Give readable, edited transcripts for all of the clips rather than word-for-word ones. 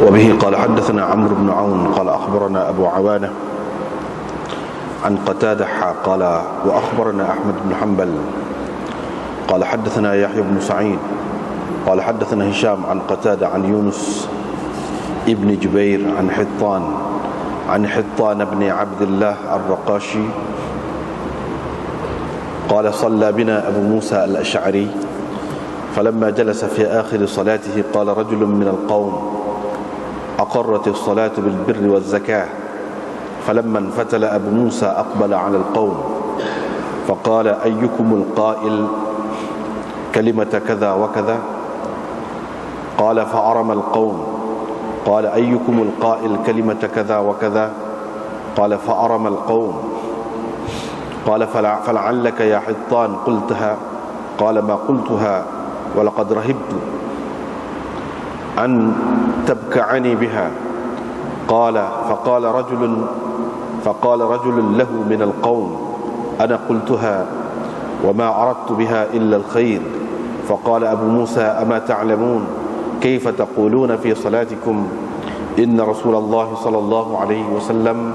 وبه قال حدثنا عمرو بن عون قال أخبرنا أبو عوانة عن قتادة قال وأخبرنا أحمد بن حنبل قال حدثنا يحيى بن سعيد قال حدثنا هشام عن قتادة عن يونس ابن جبير عن حطان بن عبد الله الرقاشي قال صلى بنا أبو موسى الأشعري فلما جلس في آخر صلاته قال رجل من القوم أقرت الصلاة بالبر والزكاة فلما انفتل أبو موسى أقبل على القوم فقال أيكم القائل كلمة كذا وكذا قال فأرم القوم قال أيكم القائل كلمة كذا وكذا قال فأرم القوم قال فلعلك يا حطان قلتها قال ما قلتها ولقد رهبت أن تبكعني بها قال فقال رجل له من القوم أنا قلتها وما أردت بها إلا الخير فقال أبو موسى أما تعلمون كيف تقولون في صلاتكم إن رسول الله صلى الله عليه وسلم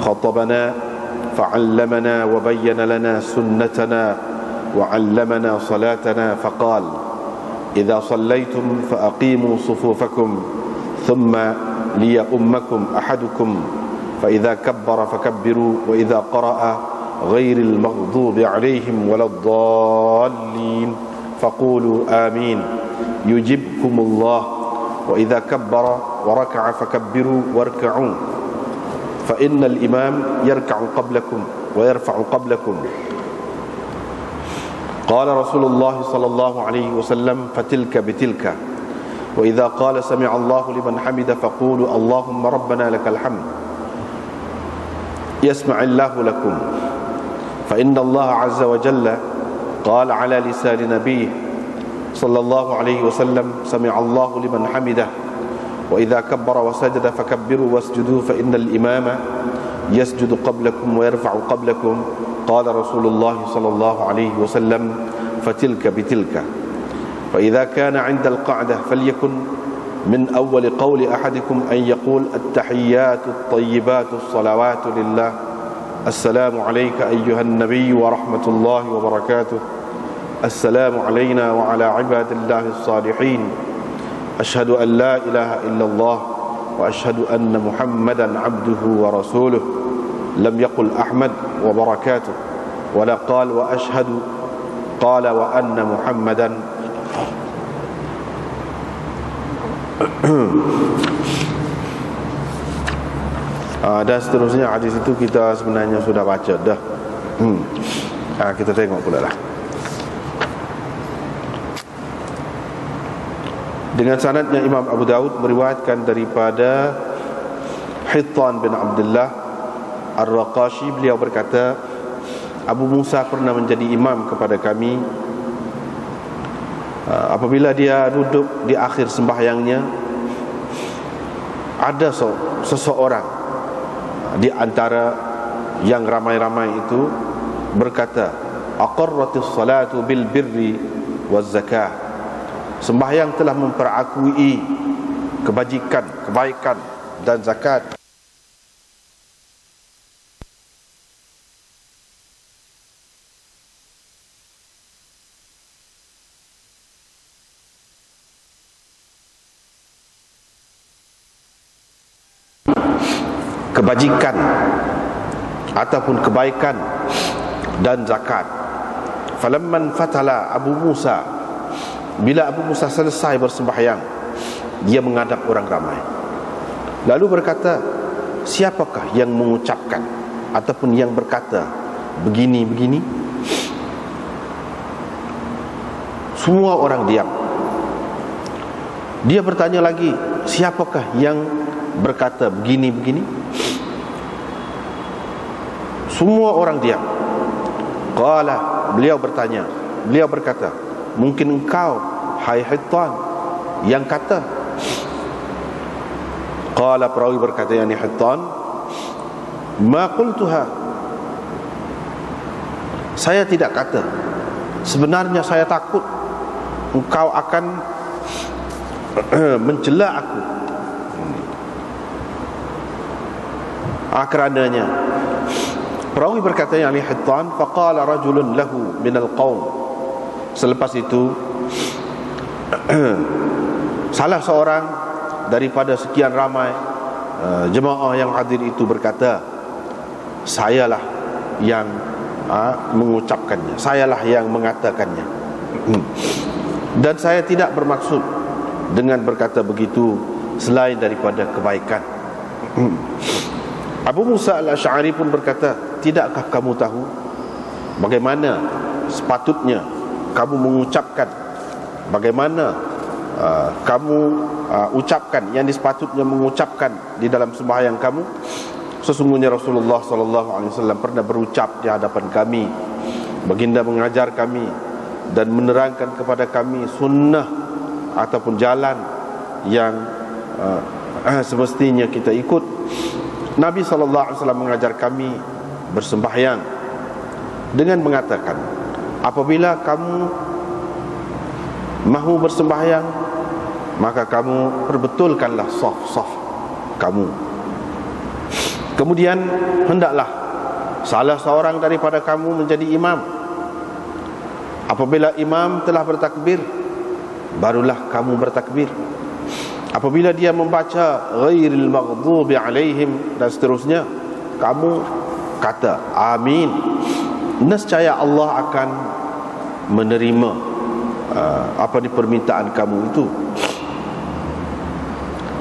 خطبنا فعلمنا وبين لنا سنتنا وعلمنا صلاتنا فقال إذا صليتم فأقيموا صفوفكم ثم ليؤمكم أحدكم فإذا كبر فكبروا وإذا قرأ غير المغضوب عليهم ولا الضالين فقولوا آمين يجبكم الله وإذا كبر وركع فكبروا واركعوا فإن الإمام يركع قبلكم ويرفع قبلكم قال رسول الله صلى الله عليه وسلم فتلك بتلك وإذا قال سمع الله لمن حمد فقولوا اللهم ربنا لك الحمد يسمع الله لكم فإن الله عز وجل قال على لسان نبيه صلى الله عليه وسلم سمع الله لمن حمده وإذا كبر وسجد فكبروا واسجدوا فإن الإمام يسجد قبلكم ويرفع قبلكم قال رسول الله صلى الله عليه وسلم فتلك بتلك فإذا كان عند القعدة فليكن من أول قول أحدكم أن يقول التحيات الطيبات الصلوات لله السلام عليك أيها النبي ورحمة الله وبركاته السلام علينا وعلى عباد الله الصالحين أشهد أن لا إله إلا الله وأشهد أن محمدا عبده ورسوله لم يقل أحمد وبركاته ولا قال وأشهد قال وأن محمدا dan seterusnya hadis itu kita sebenarnya sudah baca dah. Kita tengok pula lah. Dengan sanadnya Imam Abu Daud meriwayatkan daripada Hittan bin Abdullah Ar-Raqashi, beliau berkata Abu Musa pernah menjadi imam kepada kami. Apabila dia duduk di akhir sembahyangnya, ada seseorang di antara yang ramai-ramai itu berkata, aqarratis salatu bil birri waz zakah. Sembahyang telah memperakui kebajikan, kebaikan dan zakat. Kebajikan ataupun kebaikan dan zakat. Falamman fatala Abu Musa, bila Abu Musa selesai bersembahyang, dia menghadap orang ramai lalu berkata, siapakah yang mengucapkan ataupun yang berkata begini-begini? Semua orang diam. Dia bertanya lagi, siapakah yang berkata begini-begini? Semua orang diam. Qala, beliau berkata, mungkin engkau hai Hittan yang kata. Qala, perawi berkata, yani Hittan, ma qultuha, saya tidak kata. Sebenarnya saya takut engkau akan mencela aku. Kerananya perawi berkata yang Hittan, faqala rajulun lahu minal qaum. Selepas itu salah seorang daripada sekian ramai jemaah yang hadir itu berkata, sayalah yang mengucapkannya, sayalah yang mengatakannya, dan saya tidak bermaksud dengan berkata begitu selain daripada kebaikan. Abu Musa al-Asy'ari pun berkata, tidakkah kamu tahu bagaimana sepatutnya kamu mengucapkan, bagaimana kamu ucapkan yang sepatutnya mengucapkan di dalam sembahyang kamu? Sesungguhnya Rasulullah SAW pernah berucap di hadapan kami, baginda mengajar kami dan menerangkan kepada kami sunnah ataupun jalan yang semestinya kita ikut. Nabi SAW mengajar kami bersembahyang dengan mengatakan, apabila kamu mahu bersembahyang, maka kamu perbetulkanlah saf-saf kamu. Kemudian hendaklah salah seorang daripada kamu menjadi imam. Apabila imam telah bertakbir, barulah kamu bertakbir. Apabila dia membaca ghairil maghdubi alaihim dan seterusnya, kamu kata amin. Nescaya Allah akan menerima permintaan kamu itu.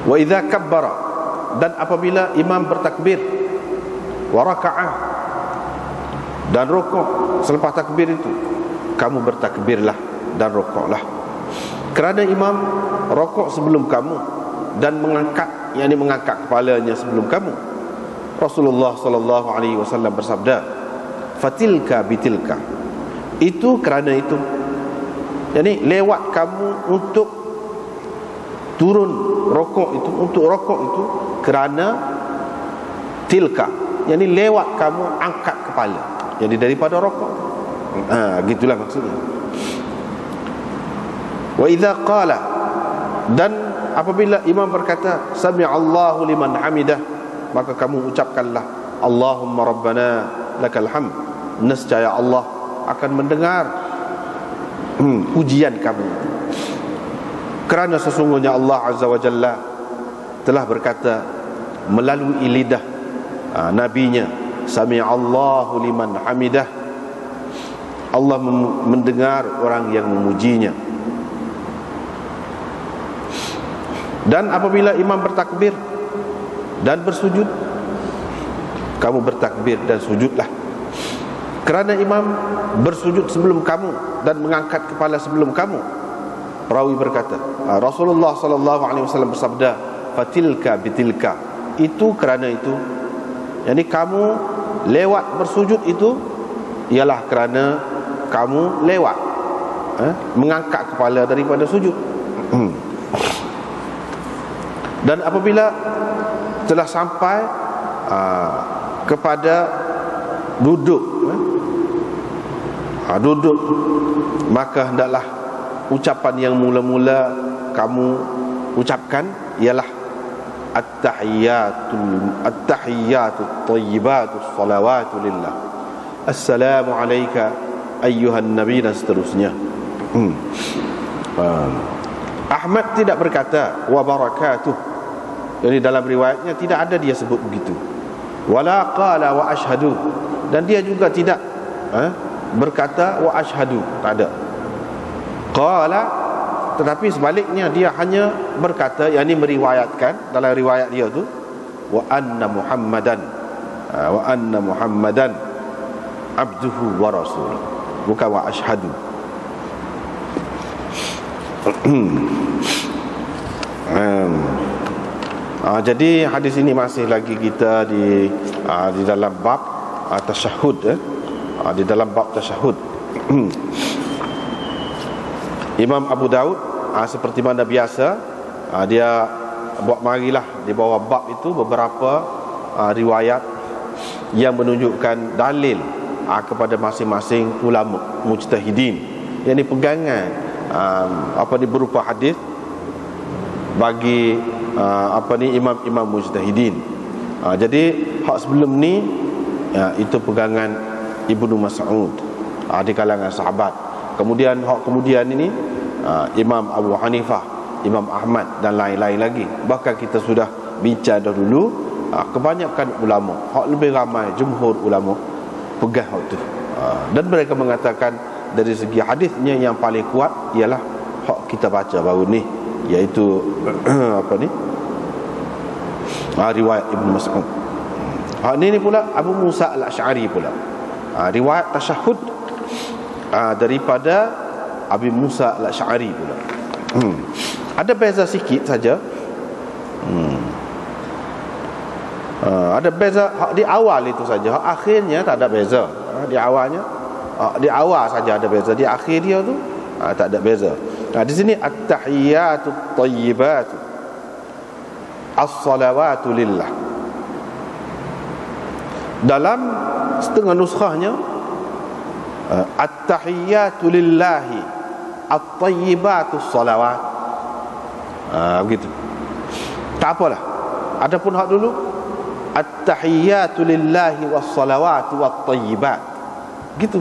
Wa idza kabbara, dan apabila imam bertakbir, wa raka'ah, dan rukuk, selepas takbir itu kamu bertakbirlah dan rukuklah. Kerana imam rukuk sebelum kamu dan mengangkat, yakni mengangkat kepalanya sebelum kamu. Rasulullah SAW bersabda, fatilka bitilka, itu kerana itu, yakni lewat kamu untuk turun rukuk itu, untuk rukuk itu kerana tilka, yakni lewat kamu angkat kepala, jadi daripada rukuk. Gitulah maksudnya. Wa idza qala, dan apabila imam berkata sami'allahu liman hamidah, maka kamu ucapkanlah Allahumma rabbana lakal hamd. Nescaya Allah akan mendengar pujian kamu. Kerana sesungguhnya Allah Azza wa Jalla telah berkata melalui lidah nabinya, sami'allahu liman hamidah, Allah mendengar orang yang memujinya. Dan apabila imam bertakbir dan bersujud, kamu bertakbir dan sujudlah. Kerana imam bersujud sebelum kamu dan mengangkat kepala sebelum kamu. Perawi berkata, Rasulullah SAW bersabda, fatilka bitilka, itu kerana itu, yakni kamu lewat bersujud itu ialah kerana kamu lewat mengangkat kepala daripada sujud. Dan apabila telah sampai kepada duduk, duduk, maka hendaklah ucapan yang mula-mula kamu ucapkan ialah at-tahiyyatut thayyibatus salawatu lillah, assalamu alayka ayyuhan nabi, dan seterusnya. Ahmad tidak berkata wa barakatuh, jadi dalam riwayatnya tidak ada dia sebut begitu. Wala qala wa ashhadu, dan dia juga tidak berkata wa ashhadu, tak ada. Qala, tetapi sebaliknya dia hanya berkata, yakni meriwayatkan dalam riwayat dia tu, wa anna Muhammadan abduhu wa rasul, bukan wa ashhadu. Jadi hadis ini masih lagi kita di dalam bab tasyahud, di dalam bab tasyahud. Imam Abu Daud seperti mana biasa, dia buat marilah di bawah bab itu beberapa riwayat yang menunjukkan dalil kepada masing-masing ulama mujtahidin, yang ini pegangan berupa hadis bagi imam-imam mujtahidin. Jadi hak sebelum ni itu pegangan Ibnu Mas'ud di kalangan sahabat. Kemudian hak kemudian ini Imam Abu Hanifah, Imam Ahmad dan lain-lain lagi. Bahkan kita sudah bincang dahulu, kebanyakan ulama, hak lebih ramai jumhur ulama pegang hak tu. Dan mereka mengatakan dari segi hadisnya yang paling kuat ialah hak kita baca baru ni, iaitu riwayat Ibnu Mas'ud. Hak ni pula Abu Musa al-Asy'ari pula, riwayat tasyahud daripada Abu Musa al-Asy'ari pula. Ada beza sikit saja. Ada beza di awal itu saja. Akhirnya tak ada beza. Di awalnya, di awal saja ada beza. Di akhir dia tu tak ada beza. Di sini at-tahiyyatut thayyibat as-salawatu lillah. Dalam setengah nuskhahnya at-tahiyyatu lillahi at-tayyibatus salawat. Begitu. Tak apalah. Adapun hak dulu at-tahiyyatu lillahi was-salawatu wat-tayyibat. Gitu.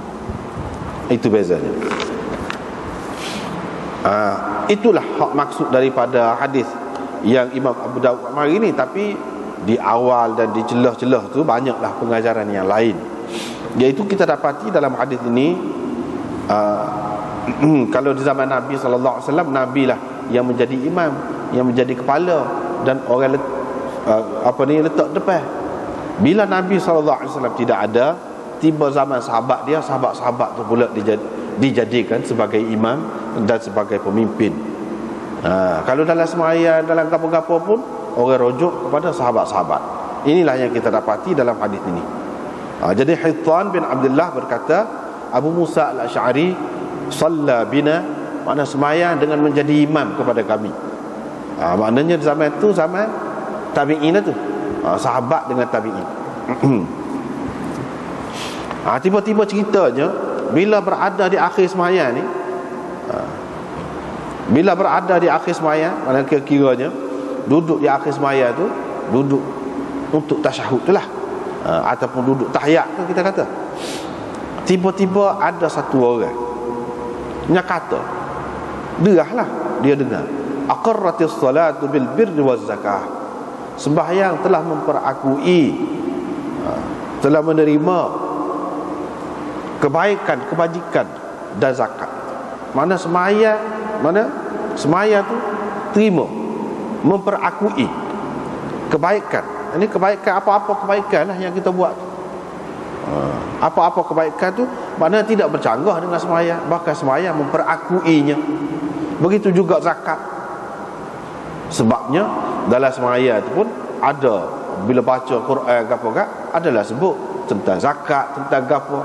Itu bezanya. Itulah hak maksud daripada hadis yang Imam Abu Dawud mari ni. Tapi di awal dan di celah-celah tu banyaklah pengajaran yang lain. Iaitu kita dapati dalam hadis ini, kalau di zaman Nabi sallallahu alaihi wasallam, Nabi lah yang menjadi imam, yang menjadi kepala, dan orang letak depan. Bila Nabi sallallahu alaihi wasallam tidak ada, tiba zaman sahabat dia, sahabat-sahabat tu pula dijadikan sebagai imam dan sebagai pemimpin. Kalau dalam sembahyang, dalam gapo-gapo pun orang rujuk kepada sahabat-sahabat. Inilah yang kita dapati dalam hadis ini. Jadi Hittan bin Abdullah berkata, Abu Musa al-Asy'ari salla bina, makna sembahyang dengan menjadi imam kepada kami. Maknanya di zaman itu zaman tabi'in tu, sahabat dengan tabi'in. Tiba-tiba ceritanya, bila berada di akhir sembahyang ni, bila berada di akhir sembahyang, mana kira-kiranya duduk di akhir sembahyang tu, duduk untuk tasyahud tu lah, ataupun duduk tahiyat tu kita kata. Tiba-tiba ada satu orang yang kata, dia dengar, aqarratis salatu bil birri waz zakah. Sembahyang telah memperakui, telah menerima kebaikan, kebajikan dan zakat. Mana sembahyang tu terima, memperakui kebaikan. Ini kebaikan, apa-apa kebaikan lah yang kita buat. Apa-apa kebaikan tu maknanya tidak bercanggah dengan sembahyang, bahkan sembahyang memperakuinya. Begitu juga zakat. Sebabnya dalam sembahyang itu pun ada, bila baca Quran gapo-gapo, adalah sebut tentang zakat, tentang gapo,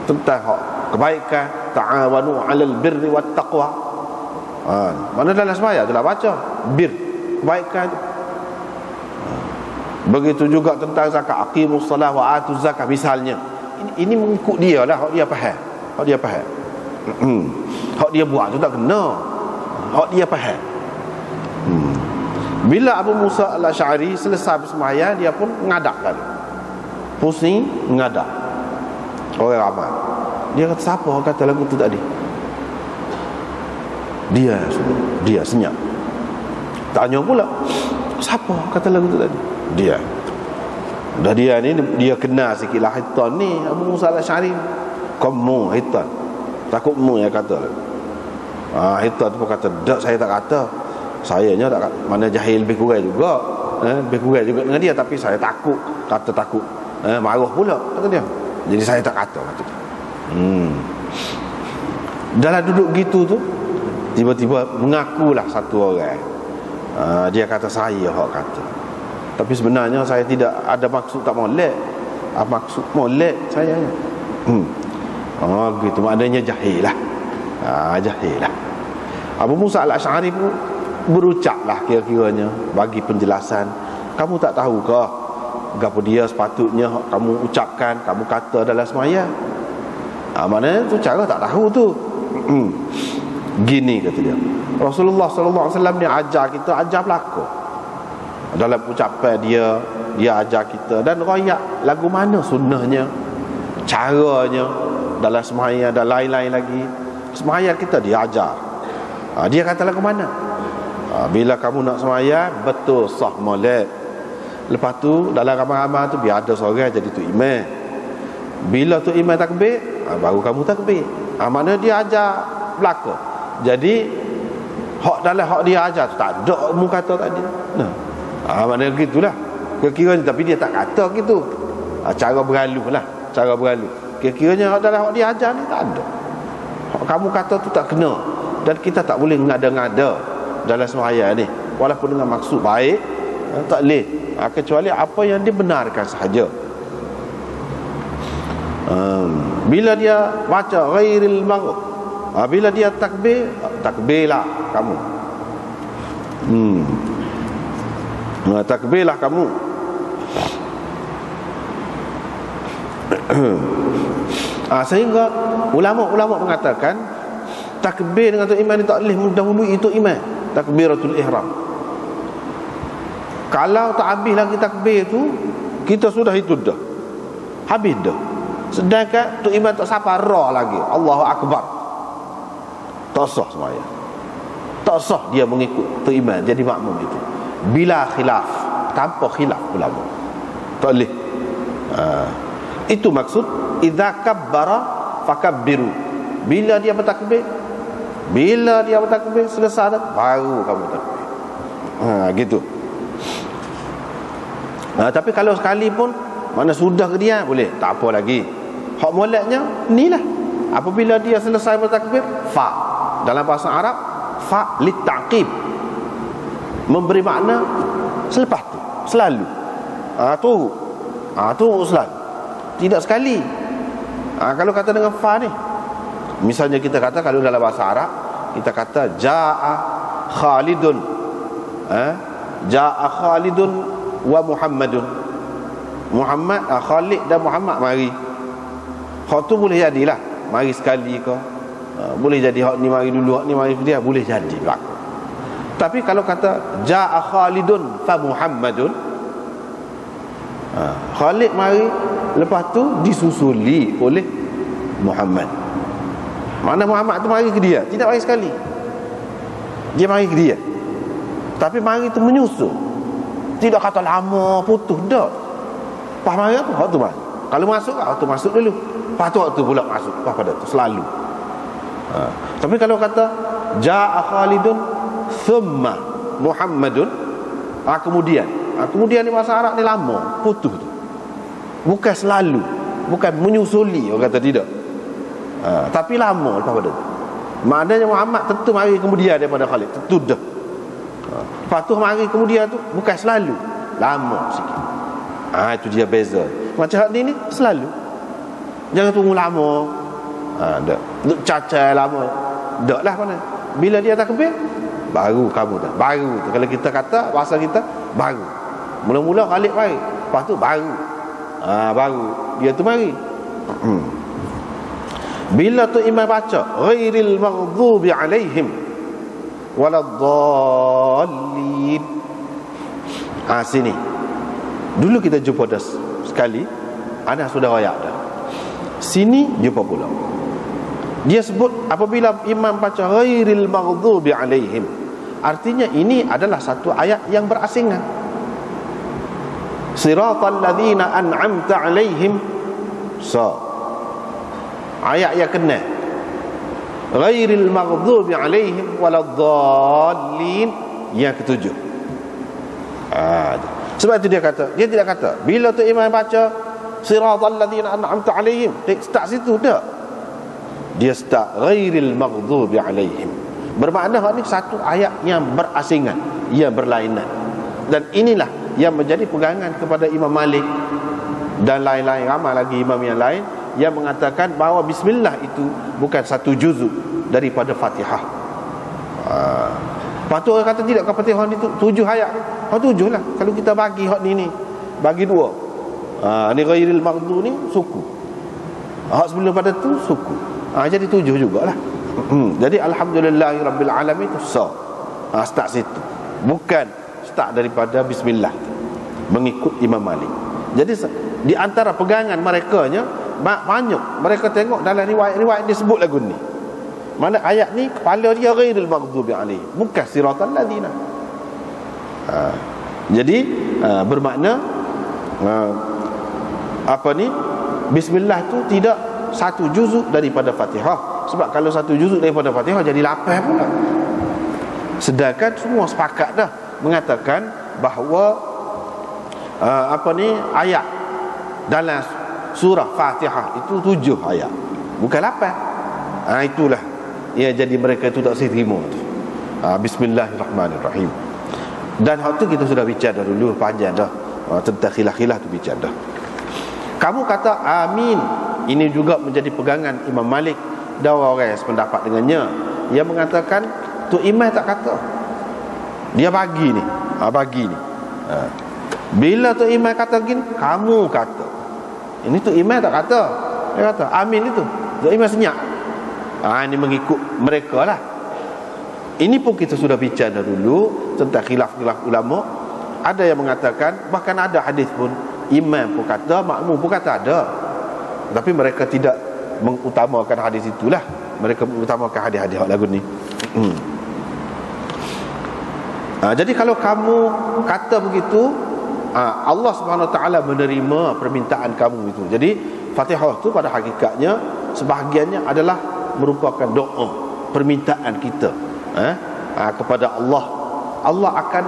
tentang hak kebaikan, ta'awanu 'alal birri wat taqwa. Mana dalam sembahyang telah baca bir, kebaikan itu. Begitu juga tentang zakat, aqimus salah wa atuz zakah misalnya. Ini mengikut dia lah, hak dia faham. Hak dia faham. Hak dia buat tu tak kena. Hak dia faham. Bila Abu Musa al-Asy'ari selesai bersembahyang, dia pun ngadakkan. Pusing ngadak. Orang ramai. Dia kata, siapa kata lagu tu tadi? Dia senyap. Tanya pula, siapa kata lagu tu tadi? Dia. Dah dia ni, dia kenal sikit lah Hittan ni, Abu Musa al-Asy'ari. Kamu Hittan, takutmu yang kata. Hittan tu pun kata, tak, saya tak kata. Sayanya tak kata. Mana jahil lebih kurang juga, lebih kurang juga dengan dia. Tapi saya takut, kata takut, marah pula kata dia. Jadi saya tak kata, kata dia. Dalam duduk gitu tu, tiba-tiba mengakulah satu orang. Dia kata, saya hak kata, tapi sebenarnya saya tidak ada maksud tak molek. Maksud molek saya. Gitu, maknanya jahil lah. Jahil lah. Abu Musa al-Asy'ari pun berucaplah kira-kiranya, bagi penjelasan. Kamu tak tahu ke apa dia sepatutnya kamu ucapkan, kamu kata dalam sembahyang? Maknanya tu cara tak tahu tu. Gini kata dia, Rasulullah sallallahu alaihi wasallam ni ajar kita, ajar pelakon. dalam ucapan dia ajar kita. Dan royak lagu mana sunnahnya, caranya dalam sembahyang dan lain-lain lagi. Sembahyang kita dia ajar. Dia kata lagu mana. Bila kamu nak sembahyang betul sah molek. Lepas tu dalam ramai-ramai tu biar ada seorang jadi tu imam. Bila tu imam takbir, baru kamu takbir. Maknanya dia ajar belaka. Jadi hak dalam hak dia ajar tu tak ada mu kata tadi. Maknanya gitulah. Kira-kiranya, tapi dia tak kata gitu. Cara beralu lah, cara beralu. Kira-kiranya hak dalam hak dia ajar ni tak ada. Hak kamu kata tu tak kena. Dan kita tak boleh ngada-ngada dalam sembahyang ni, walaupun dengan maksud baik, tak boleh, kecuali apa yang dibenarkan sahaja. Bila dia baca ghairil maghdub, bila dia takbir, takbirlah kamu. Takbirlah kamu. Sehingga ulama-ulama mengatakan takbir dengan tu imam ni tak boleh mendahului itu imam, takbiratul ihram. Kalau tak habis lagi takbir tu, kita sudah itu dah, habis dah. Sedangkan tu imam tak sampai ra lagi, Allahu Akbar, tak sah sembahyang, tak sah dia mengikut tu imam jadi makmum itu bila khilaf, tanpa khilaf ulama, tak boleh. Itu maksud idza kabbara fakabbiru. Bila dia bertakbir, bila dia bertakbir selesai dah, baru kamu takbir. Gitu. Tapi kalau sekali pun mana sudah ke dia, boleh, tak apa lagi. Hak moleknya inilah, apabila dia selesai bertakbir, fa dalam bahasa Arab, fa litaqib, memberi makna selepas tu, selalu. Tu selalu, tidak sekali. Kalau kata dengan fa ni, misalnya kita kata, kalau dalam bahasa Arab kita kata jaa Khalidun, jaa Khalidun wa Muhammadun. Muhammad, Khalid dan Muhammad mari. Hak tu boleh jadilah mari sekali ke, boleh jadi hak ni mari dulu, hak ni mari dia, boleh jadi berlaku. Tapi kalau kata jaa Khalidun fa Muhammadun, Khalid mari, lepas tu disusuli oleh Muhammad. Mana Muhammad tu mari ke dia, tidak mari sekali, dia mari ke dia, tapi mari tu menyusul, tidak kata lama putus dah. Pas mari apa, waktu mari. Kalau masuk, waktu masuk dulu, lepas tu waktu pula masuk, pas pada tu selalu. Tapi kalau kata jaa Khalidun thumma Muhammadun, kemudian ni bahasa Arab ni lama putus tu, bukan selalu, bukan menyusuli, orang kata tidak. Tapi lama lepas pada tu, maknanya Muhammad tentu mari kemudian daripada Khalid, tentu dah. Lepas tu mari kemudian tu bukan selalu, lama sikit. Itu dia beza. Macam hak ni selalu, jangan tunggu lama. Dak duk cacat lama, dak lah mana. Bila dia takbir, baru kamu dah, baru tu. Kalau kita kata bahasa kita, baru mula-mula Khalid mari, lepas tu baru baru dia tu mari. Bila tu imam baca ghairil maghdubi alaihim waladdallin, sini dulu kita jumpa dah sekali, ana sudah royak dah. Sini jumpa pula, dia sebut apabila imam baca ghairil maghdubi alaihim, artinya ini adalah satu ayat yang berasingan. Siratal ladzina an'amta alaihim, ayat yang kena ghairil maghdubi alaihim waladdallin, yang ketujuh. Sebab itu dia kata, dia tidak kata bila tu imam baca siratal ladzina an'amta alaihim, start situ dah. Dia start ghairil maghdubi alaihim, bermakna ni satu ayat yang berasingan, yang berlainan. Dan inilah yang menjadi pegangan kepada Imam Malik dan lain-lain, ramai lagi imam yang lain yang mengatakan bahawa bismillah itu bukan satu juzuk daripada Fatihah. Lepas tu orang kata tidak, ke Fatihah ni 7 ayat. 7 lah. Kalau kita bagi hak ni bagi 2. Ni ghairil maghdu ni suku. Hak sebelum pada tu suku. Jadi 7 jugalah. Jadi alhamdulillahirabbil alamin tu start situ. Bukan start start daripada bismillah, mengikut Imam Malik. Jadi di antara pegangan merekanya banyak mereka tengok dalam riwayat-riwayat dia sebut lagu ni. Mana ayat ni kepala dia ghairil maghdubi alaihim, bukan siratal ladzina. Jadi bermakna bismillah tu tidak satu juzuk daripada Fatihah. Sebab kalau satu juzuk daripada Fatihah jadi 8 pula. Sedangkan semua sepakat dah mengatakan bahawa ayat dalam surah Fatihah itu 7 ayat, bukan 8. Itulah ya, jadi mereka itu tak boleh terima tu. Bismillahirrahmanirrahim. Dan hak tu kita sudah bicara dulu panjang dah, tentang khilaf-khilaf tu bicara dah. Kamu kata amin, ini juga menjadi pegangan Imam Malik dan orang yang sependapat dengannya. Dia mengatakan tu imam tak kata, dia bagi ni, bila tu imam kata gini, kamu kata. Ini tu imam tak kata, dia kata amin itu, tu imam senyap. Ini mengikut mereka lah. Ini pun kita sudah bicara dulu tentang khilaf-khilaf ulama. Ada yang mengatakan, bahkan ada hadis pun imam pun kata, makmum pun kata ada. Tapi mereka tidak mengutamakan hadis itulah. Mereka mengutamakan hadis-hadis lagu ni. Jadi kalau kamu kata begitu, Allah SWT menerima permintaan kamu itu. Jadi Fatihah itu pada hakikatnya sebahagiannya adalah merupakan doa, permintaan kita kepada Allah. Allah akan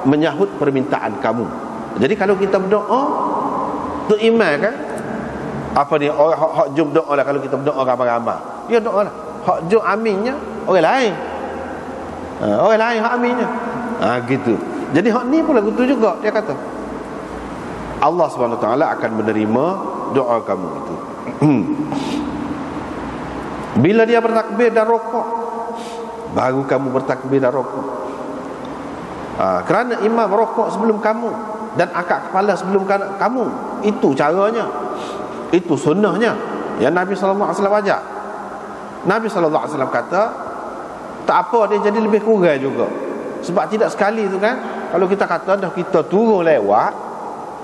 menyahut permintaan kamu. Jadi kalau kita berdoa, tu iman kan? Hak jum doa lah. Kalau kita berdoa ramai-ramai, dia doa lah. Hak jum aminnya orang lain. Orang lain hak aminnya. Gitu. Jadi hak ni pun lagu tu juga, dia kata Allah SWT akan menerima doa kamu itu. Bila dia bertakbir dan rokok, baru kamu bertakbir dan rokok. Kerana imam rokok sebelum kamu dan angkat kepala sebelum kamu. Itu caranya, itu sunnahnya yang Nabi SAW ajar. Nabi SAW kata, tak apa, dia jadi lebih kurang juga. Sebab tidak sekali tu kan, kalau kita kata dah kita turun lewat,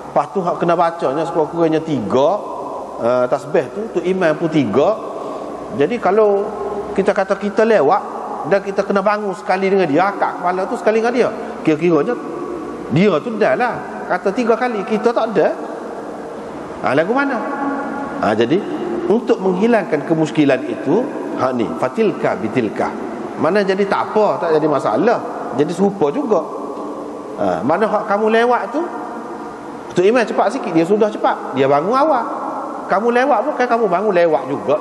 lepas tu kena bacanya sekurang-kurangnya 3 tasbih tu imam pun 3. Jadi kalau kita kata kita lewat dan kita kena bangun sekali dengan dia, akak kepala tu sekali dengan dia, kira-kiranya dia tu dah lah kata 3 kali, kita tak ada. Lagu mana? Jadi untuk menghilangkan kemuskilan itu, ni fatilka bitilka, mana jadi tak apa, tak jadi masalah, jadi serupa juga. Mana hak kamu lewat tu imam cepat sikit, dia sudah cepat, dia bangun awal. Kamu lewat pun kan kamu bangun lewat juga,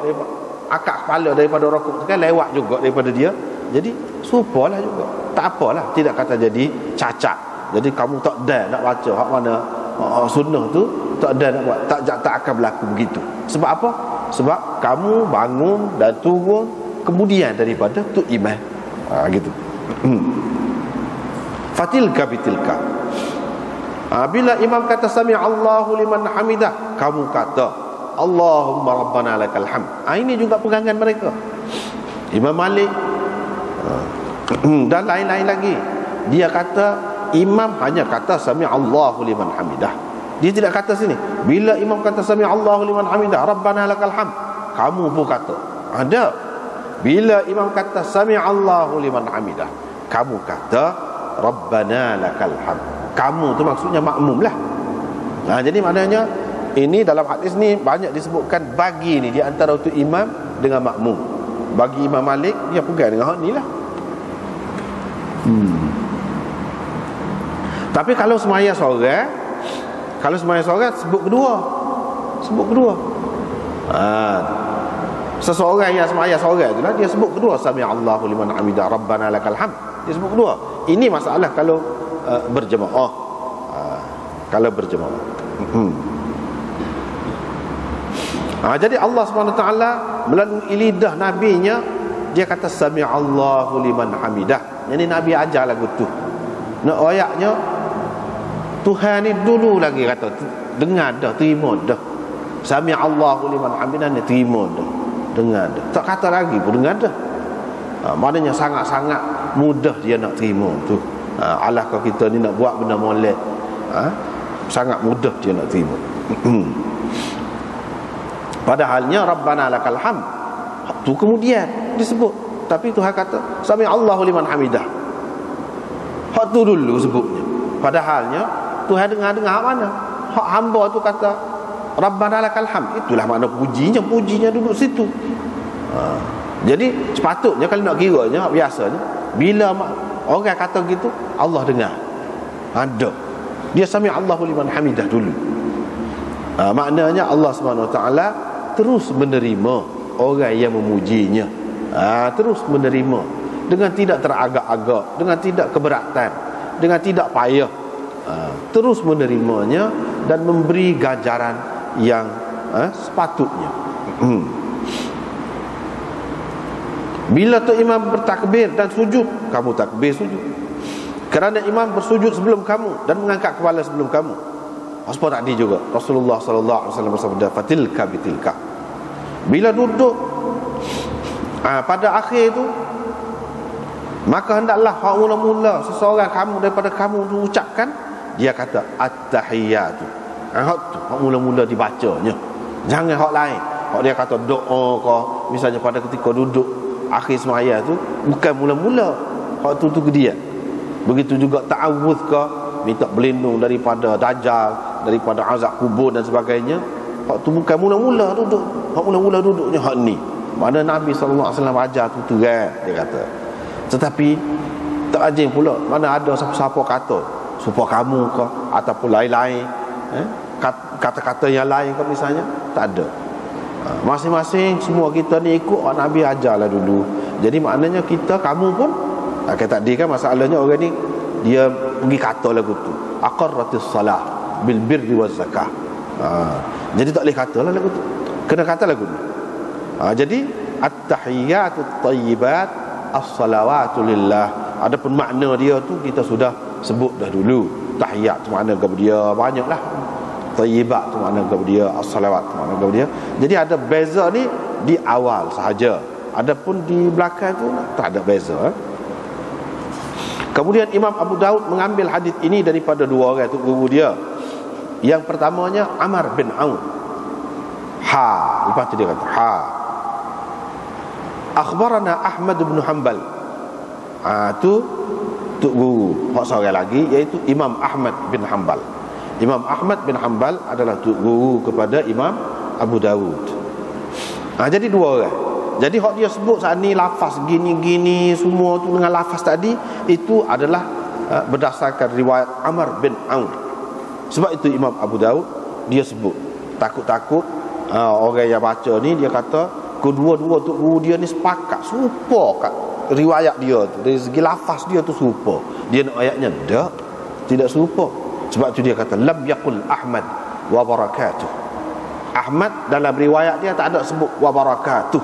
akak kepala daripada rokok tu kan lewat juga daripada dia. Jadi serupalah juga, tak apalah, tidak kata jadi cacat. Jadi kamu tak ada nak baca hak mana sunnah tu, tak ada nak buat, tak akan berlaku begitu. Sebab apa? Sebab kamu bangun dan turun kemudian daripada tu imam. Gitu. Fatilka bitilka. Bila imam kata sami Allahu liman hamidah, kamu kata Allahumma rabbana lakal hamd. Ini juga pegangan mereka, Imam Malik dan lain-lain lagi. Dia kata imam hanya kata sami Allahu liman hamidah. Dia tidak kata sini, bila imam kata sami Allahu liman hamidah rabbana lakal hamd, kamu pun kata. Ada. Bila imam kata sami Allahu liman hamidah, kamu kata rabbana lakal hamd. Kamu tu maksudnya makmum lah. Jadi maknanya ini dalam hadis ni banyak disebutkan bagi ni di antara tu imam dengan makmum. Bagi Imam Malik, dia pegang dengan hak ni lah. Tapi kalau semaya seorang, sebut kedua. Seseorang yang semaya seorang itulah, dia sebut kedua, sami Allahu liman hamidah rabbana lakal hamd. Dia sebut kedua. Ini masalah kalau berjemaah. Kalau berjemaah. Jadi Allah SWT melalui lidah nabinya, dia kata sami Allahu liman hamidah. Jadi Nabi ajar lagu tu. Nak ayatnya, Tuhan ni dulu lagi kata, dengar dah, terima dah. Sami Allahu liman hamidah ni terima dah, dengar dah. Tak kata lagi pun dengar dah. Maknanya sangat-sangat mudah dia nak terima tu. Alah kalau kita ni nak buat benda molek, sangat mudah dia nak terima. Padahalnya Rabbana lakal hamd tu kemudian disebut, tapi Tuhan kata sami Allahu liman hamidah. Hak tu dulu sebutnya. Padahalnya Tuhan dengar mana? Hak hamba tu kata Rabbana lakal hamd, itulah makna pujinya duduk situ. Jadi sepatutnya kalau nak kiranya biasanya bila orang kata gitu Allah dengar. Ada. Dia sami Allahu liman hamidah dulu. Maknanya Allah SWT terus menerima orang yang memujinya. Terus menerima dengan tidak teragak-agak, dengan tidak keberatan, dengan tidak payah. Terus menerimanya dan memberi ganjaran yang sepatutnya. Bila tu imam bertakbir dan sujud, kamu takbir sujud. Kerana imam bersujud sebelum kamu dan mengangkat kepala sebelum kamu. Sebab tadi juga Rasulullah sallallahu alaihi wasallam bersabda, fatilka bitilka. Bila duduk pada akhir tu, maka hendaklah mula-mula seseorang kamu daripada kamu tu ucapkan, dia kata at-tahiyatu. Hak tu hak mula-mula dibacanya. Jangan hak lain. Hak dia kata doa ke, misalnya pada ketika duduk akhir sembahyang tu, bukan mula-mula. Hak tu ke dia. Begitu juga ta'awudz ke, minta berlindung daripada dajjal, daripada azab kubur dan sebagainya. Hak tu bukan mula-mula duduk. Hak mula-mula duduknya hak ni. Mana Nabi sallallahu alaihi wasallam ajar tu terang, dia kata. Tetapi tak ajing pula, mana ada siapa-siapa kata supaya kamu ke ataupun lain-lain, kata-kata yang lain ke misalnya, tak ada. Masing-masing semua kita ni ikut Nabi ajarlah dulu. Jadi maknanya kita, kamu pun kayak tadi kan masalahnya orang ni dia pergi kata lagu tu aqarratis salah bil birri waz zakah. Jadi tak boleh katalah lagu tu, kena kata lagu tu. Jadi at-tahiyyatut thayyibat as-salawatu lillah. Adapun makna dia tu kita sudah sebut dah dulu. Tahiyat tu makna kepada dia banyaklah. Thayyibat tu makna kepada dia, as-salawat tu makna kepada dia. Jadi ada beza ni di awal sahaja. Adapun di belakang tu tak ada beza. Kemudian Imam Abu Daud mengambil hadis ini daripada dua orang tu guru dia. Yang pertamanya Amr bin Aun. Lepas tu dia kata akhbarana Ahmad bin Hanbal. Tu tuk guru hak seorang lagi, iaitu Imam Ahmad bin Hanbal. Imam Ahmad bin Hanbal adalah tuk guru kepada Imam Abu Dawud. Jadi dua orang. Jadi hak dia sebut saat ni lafaz gini-gini semua tu dengan lafaz tadi, itu adalah berdasarkan riwayat Amr bin Aun. Sebab itu Imam Abu Daud dia sebut, takut-takut orang yang baca ni dia kata kedua-dua tuk guru dia ni sepakat serupa kat riwayat dia tu, dari segi lafaz dia tu serupa. Dia nak ayatnya tidak serupa. Sebab tu dia kata lam yaqul Ahmad wa barakatuh. Ahmad dalam riwayat dia tak ada sebut wa barakatuh,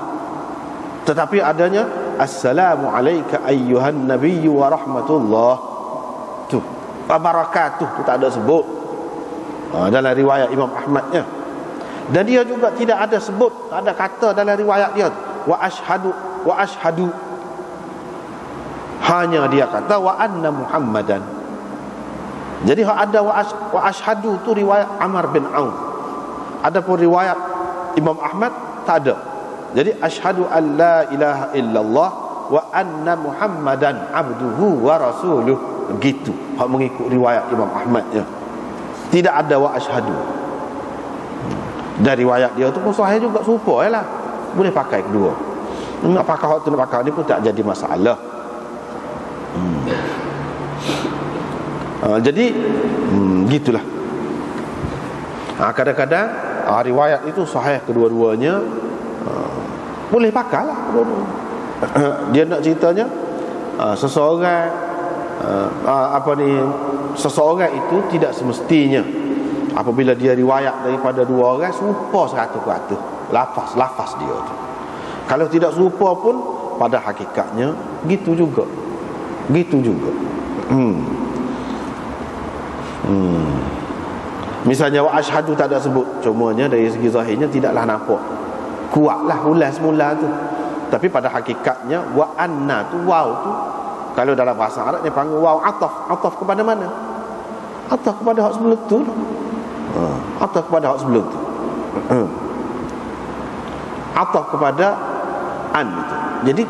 tetapi adanya assalamu alayka ayyuhan nabiyyu wa rahmatullah. Tu wa barakatuh tu tak ada sebut dalam riwayat Imam Ahmadnya. Dan dia juga tidak ada sebut, tak ada kata dalam riwayat dia wa ashhadu. Hanya dia kata wa anna Muhammadan. Jadi ada wa ashhadu tu riwayat Amr bin Aun. Adapun riwayat Imam Ahmad tak ada. Jadi asyhadu an la ilaha illallah wa anna Muhammadan abduhu wa rasuluh. Begitu hak mengikut riwayat Imam Ahmadnya. Tidak ada wa asyhadu. Dan riwayat dia tu pun sahih juga, serupa lah. Boleh pakai kedua. Nak pakai hak tu nak pakai ni pun tak jadi masalah. Jadi gitulah. Kadang-kadang riwayat itu sahih kedua-duanya, boleh pakai lah kedua-duanya. Dia nak ceritanya seseorang seseorang itu tidak semestinya apabila dia riwayat daripada dua orang serupa 100% lafaz dia tu. Kalau tidak serupa pun pada hakikatnya gitu juga. Misalnya wa asyhadu tak ada sebut, cumanya dari segi zahirnya tidaklah nampak kuatlah ulas semula tu. Tapi pada hakikatnya wa anna tu, waw tu Kalau dalam bahasa Arab dia panggil waw ataf. Ataf kepada mana? Ataf kepada hak sebelum tu. Ataf kepada hak sebelum tu. Ataf kepada an itu. Jadi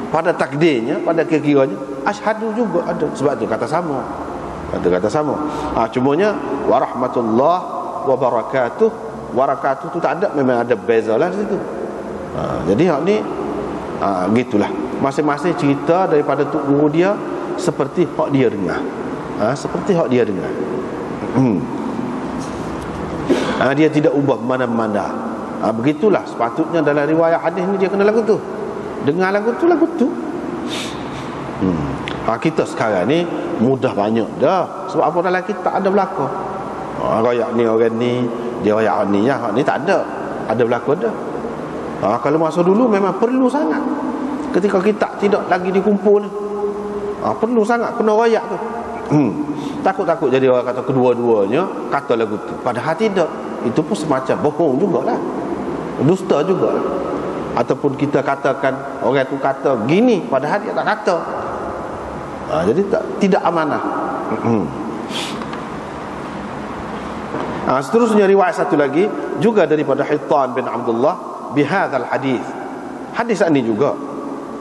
pada takdirnya, pada kira-kiranya asyhadu juga ada. Sebab tu kata sama. Kata sama. Cumanya warahmatullah wabarakatuh. Wabarakatuh tu tak ada, memang ada bezalah di situ. Jadi hak ni gitulah. Masing-masing cerita daripada tok guru dia seperti hak dia dengar. Seperti hak dia dengar. Dia tidak ubah mana-mana. Begitulah sepatutnya dalam riwayat hadis ni dia kena lagu tu. Dengar lagu tu. Kita sekarang ni mudah banyak dah. Sebab apa dalam kita ada berlaku. Royak ni orang ni, dia royak ni ya, ni tak ada. Ada berlaku dah. Kalau masa dulu memang perlu sangat. Ketika kita tidak lagi dikumpul ni, perlu sangat kena royak tu. Takut-takut jadi orang kata kedua-duanya kata lagu tu. Padahal tidak. Itu pun semacam bohong jugalah. Dusta jugalah. Ataupun kita katakan orang tu kata gini padahal dia tak kata. Jadi tidak amanah. Seterusnya riwayat satu lagi juga daripada Hittan bin Abdullah bihadzal hadis. Hadis ini juga,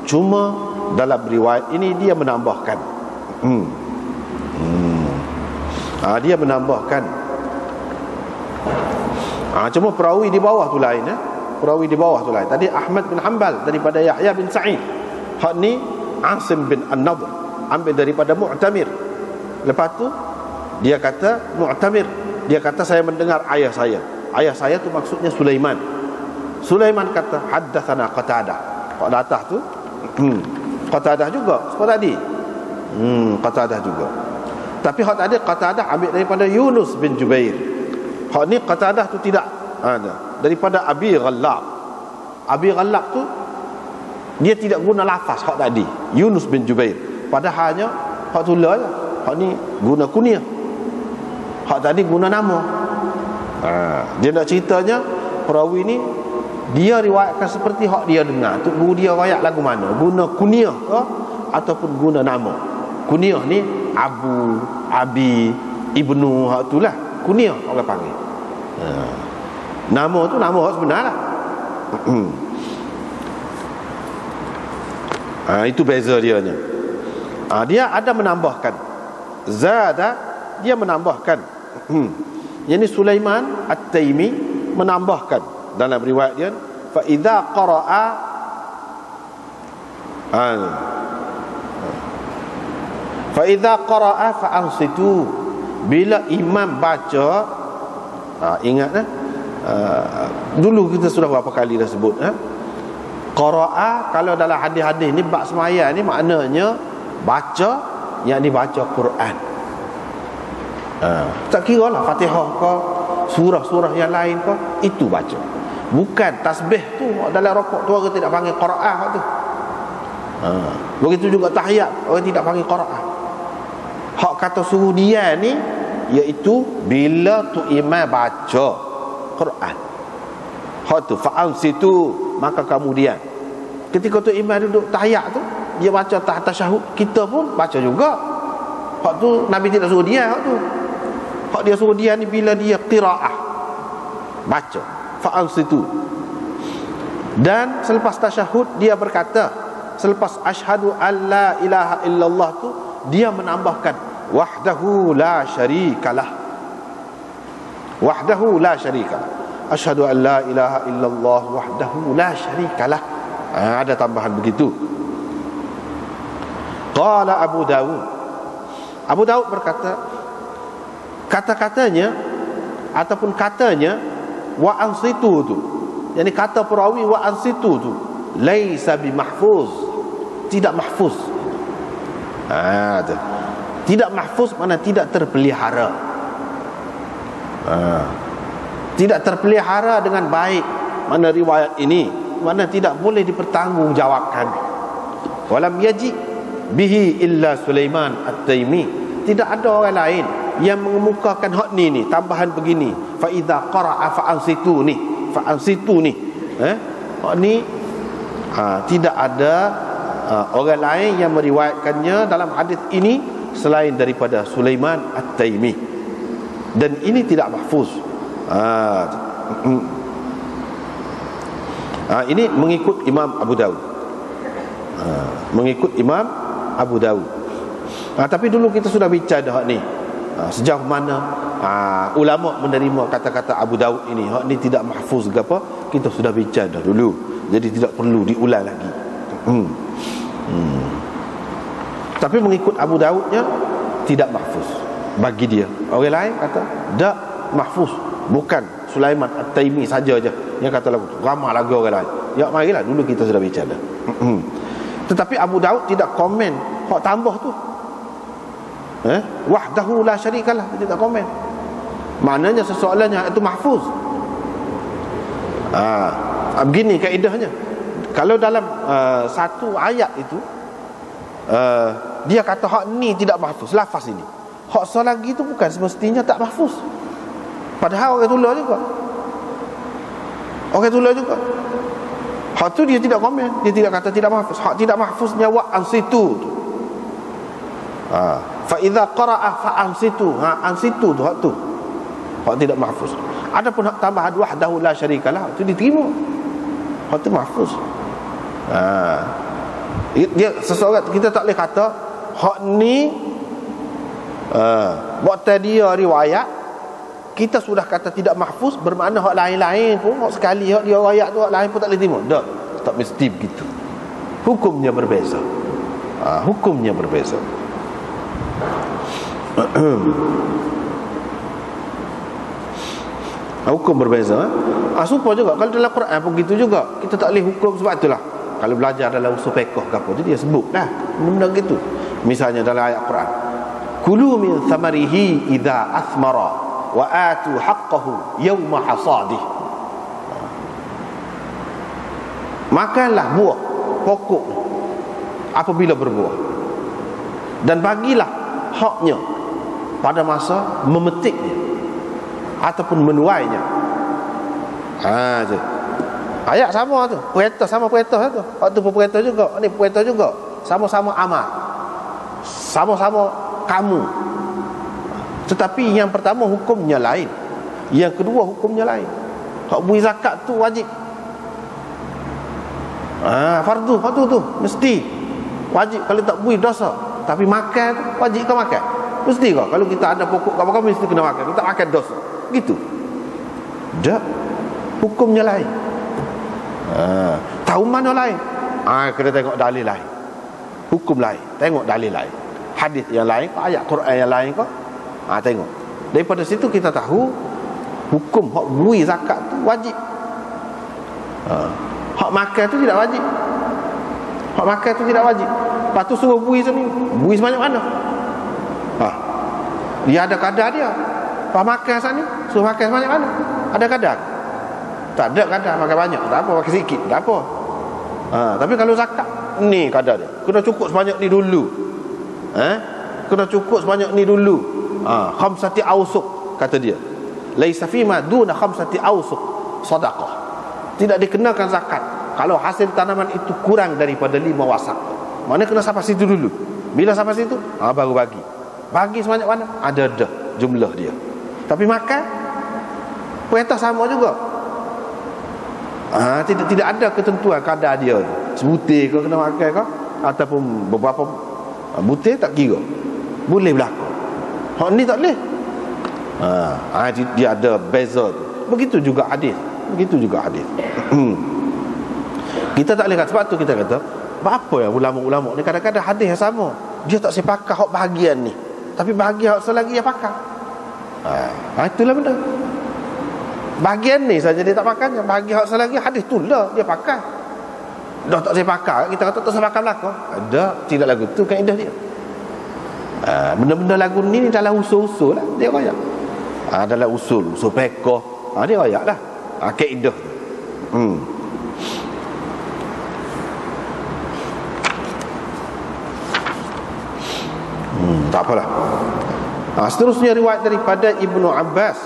cuma dalam riwayat ini dia menambahkan. Dia menambahkan. Cuma perawi di bawah tu lain. Perawi di bawah tu lain. Tadi Ahmad bin Hanbal daripada Yahya bin Sa'id. Hak ni Asim bin An-Nadhr ambil daripada Mu'tamir. Lepas tu dia kata Mu'tamir, dia kata saya mendengar ayah saya. Ayah saya tu maksudnya Sulaiman. Sulaiman kata haddatsana Qatadah. Hak di atas tu Qatadah juga seperti tadi. Qatadah juga. Tapi hak tadi Qatadah ambil daripada Yunus bin Jubair. Hak ni Qatadah tu tidak ada daripada Abi Ghallab. Abi Ghallab tu dia tidak guna lafaz hak tadi Yunus bin Jubair. Padahalnya hak tu lah. Hak ni guna kunyah. Hak tadi guna nama. Dia nak ceritanya perawi ni dia riwayatkan seperti hak dia dengar. Tu guru dia riwayat lagu mana? Guna kunyah ke ataupun guna nama? Kunyah ni Abu, Abi, Ibnu, hak itulah kunyah orang panggil. Nama tu nama hak sebenar lah. Itu beza dia nya. Dia ada menambahkan zada, dia menambahkan yani Sulaiman At-Taimi menambahkan dalam riwayat dia fa idza qara'a fa idza qara'a fa ansitu, bila imam baca ingat dulu kita sudah berapa kali dah sebut qara'a kalau dalam hadis-hadis ni bab sembahyang ni maknanya baca, yang dibaca Quran. Tak kira lah Fatihah ke surah-surah yang lain ke, itu baca. Bukan tasbih tu dalam rokok tu orang tidak panggil qiraah tu. Begitu juga tahiyat orang tidak panggil qiraah. Hak kata suruh dia ni iaitu bila tu imam baca Quran. Hak tu fa'al situ, maka kemudian ketika tu imam duduk tahiyat tu dia baca tasyahud, kita pun baca juga. Hak tu Nabi tidak suruh dia hak tu. Hak dia suruh dia ni bila dia qiraah baca fa'al situ. Dan selepas tasyahud dia berkata, selepas asyhadu alla ilaha illallah tu dia menambahkan wahdahu la syarikalah. Wahdahu la syarikalah. Asyhadu an la ilaha illallah wahdahu la syarikalah. Ada tambahan begitu. Qala Abu Dawud. Abu Dawud berkata, kata-katanya ataupun katanya wa ansitu tu, yani kata perawi wa ansitu tu laisa bi mahfuz, tidak mahfuz. Tidak mahfuz mana tidak terpelihara. Tidak terpelihara dengan baik mana riwayat ini, mana tidak boleh dipertanggungjawabkan. Walam yaji bihi illa Sulaiman At-Taimi, tidak ada orang lain yang mengemukakan hak ni tambahan begini fa idza qara'a fa ansitu ni hak ni tidak ada orang lain yang meriwayatkannya dalam hadis ini selain daripada Sulaiman At-Taimi, dan ini tidak mahfuz. Ini mengikut Imam Abu Dawud, mengikut Imam Abu Dawud. Tapi dulu kita sudah bincang dah ni, sejauh mana ulama menerima kata-kata Abu Dawud ini. Hak ni tidak mahfuz ke apa, kita sudah bincang dah dulu, jadi tidak perlu diulang lagi. Tapi mengikut Abu Dawudnya tidak mahfuz bagi dia. Orang lain kata tak mahfuz, bukan Sulaiman At-Taimi saja je yang kata lagu tu, ramai lagu orang lain. Ya marilah, dulu kita sudah bincang dah. Tetapi Abu Dawud tidak komen hak tambah tu, wahdahu la syarikalah, dia tak komen. Maknanya sesoalannya itu mahfuz. Begini kaedahnya, kalau dalam satu ayat itu dia kata hak ni tidak mahfuz, lafaz ini, hak selagi itu bukan semestinya tak mahfuz. Padahal orang tulis juga, orang tulis juga. Hak tu dia tidak komen, dia tidak kata tidak mahfuz. Hak tidak mahfuznya wa ansitu tu. Fa idza qara'a fa ansitu. Ansitu tu hak tu, hak tidak mahfuz. Adapun hak tambahan wahdahu la syarikalah, itu diterima, hak tu mahfuz. Dia seseorang, kita tak boleh kata hak ni waktu dia riwayat kita sudah kata tidak mahfuz, bermakna hak lain-lain pun, hak sekali hak dia riwayat tu hak lain pun tak boleh terima. Tak mesti begitu. Hukumnya berbeza. Hukumnya berbeza. Hukum berbeza. Supaya juga kalau dalam Quran pun gitu juga, kita tak boleh hukum. Sebab itulah kalau belajar dalam usul fiqh ke apa, dia sebut dah benda-benda gitu. Misalnya dalam ayat Quran, kulu min thamarihi idza athmara wa atu haqqahu yawma hasadih. Makanlah buah pokok apabila berbuah, dan bagilah haknya pada masa memetiknya ataupun menuainya. Ayat sama tu, perintah sama perintah tu. Waktu perintah juga, ni perintah juga. Sama-sama amal, sama-sama kamu. Tetapi yang pertama hukumnya lain, yang kedua hukumnya lain. Hak beri zakat tu wajib, fardu, fardu tu mesti wajib. Kalau tak beri dosa. Tapi makan tu wajib ke makan? Mesti ke? Kalau kita ada pokok kamu mesti kena makan. Kita makan dosa. Gitu. Tak. Hukumnya lain. Tahu mana lain? Kena tengok dalil lain, hukum lain, tengok dalil lain, hadis yang lain, ayat Quran yang lain kau. Tengok. Daripada situ kita tahu hukum hak beri zakat tu wajib. Hak makan tu tidak wajib. Hak makan tu tidak wajib. Lepas tu suruh beri seminggu, beri sebanyak mana? Dia ada kadar dia. Hak makan saat ni suruh makan sebanyak mana? Ada kadar? Tak ada kadar. Makan banyak tak apa, makan sikit tak apa. Tapi kalau zakat ni kadar dia, kena cukup sebanyak ni dulu. Kena cukup sebanyak ni dulu. Khamsati awsuq kata dia. Laisa fima duna khamsati awsuq sadaqah. Tidak dikenakan zakat kalau hasil tanaman itu kurang daripada 5 wasak. Mana kena sampai situ dulu. Bila sampai situ, baru bagi. Bagi sebanyak mana? Ada jumlah dia. Tapi makan perintah sama juga. Tidak ada ketentuan kadar dia. Sebutir ke kena makan ke, ataupun beberapa butir tak kira, boleh berlaku. Hak ni tak boleh. Dia ada beza tu. Begitu juga hadis. Begitu juga hadis. Kita tak boleh kata. Sebab tu kita kata, apa ya ulama-ulama ni kadang-kadang hadis yang sama, dia tak sepakat hak bahagian ni, tapi bahagian hak selagi dia pakai. Itulah benda. Bahagian ni saja dia tak pakai, bahagian hak selagi hadis tu lah dia pakai. Dah tak sepakat, kita kata tak sepakat belaka. Ada, tidak lagu tu kaedah dia. Benda-benda lagu ni dalam usul-usul lah dia royak. Dalam usul fiqh dia royak lah kaedah. Tak apalah. Seterusnya riwayat daripada Ibnu Abbas.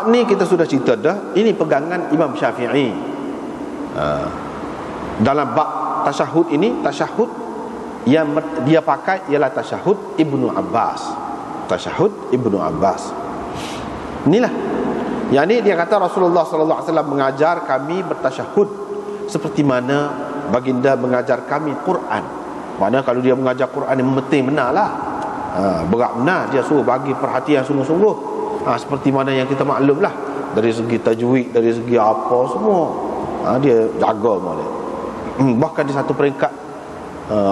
hak ni kita sudah cerita dah. Ini pegangan Imam Syafi'i. Dalam bab tasyahud ini, tasyahud yang dia pakai ialah tasyahud Ibnu Abbas. Tasyahud Ibnu Abbas. Inilah. Yang ni dia kata Rasulullah sallallahu alaihi wasallam mengajar kami bertasyahud seperti mana baginda mengajar kami Quran. Maknanya kalau dia mengajar Quran yang penting benarlah. Berat benar, dia suruh bagi perhatian sungguh-sungguh. Seperti mana yang kita maklum lah, dari segi tajwid, dari segi apa semua, dia jaga molek. Bahkan di satu peringkat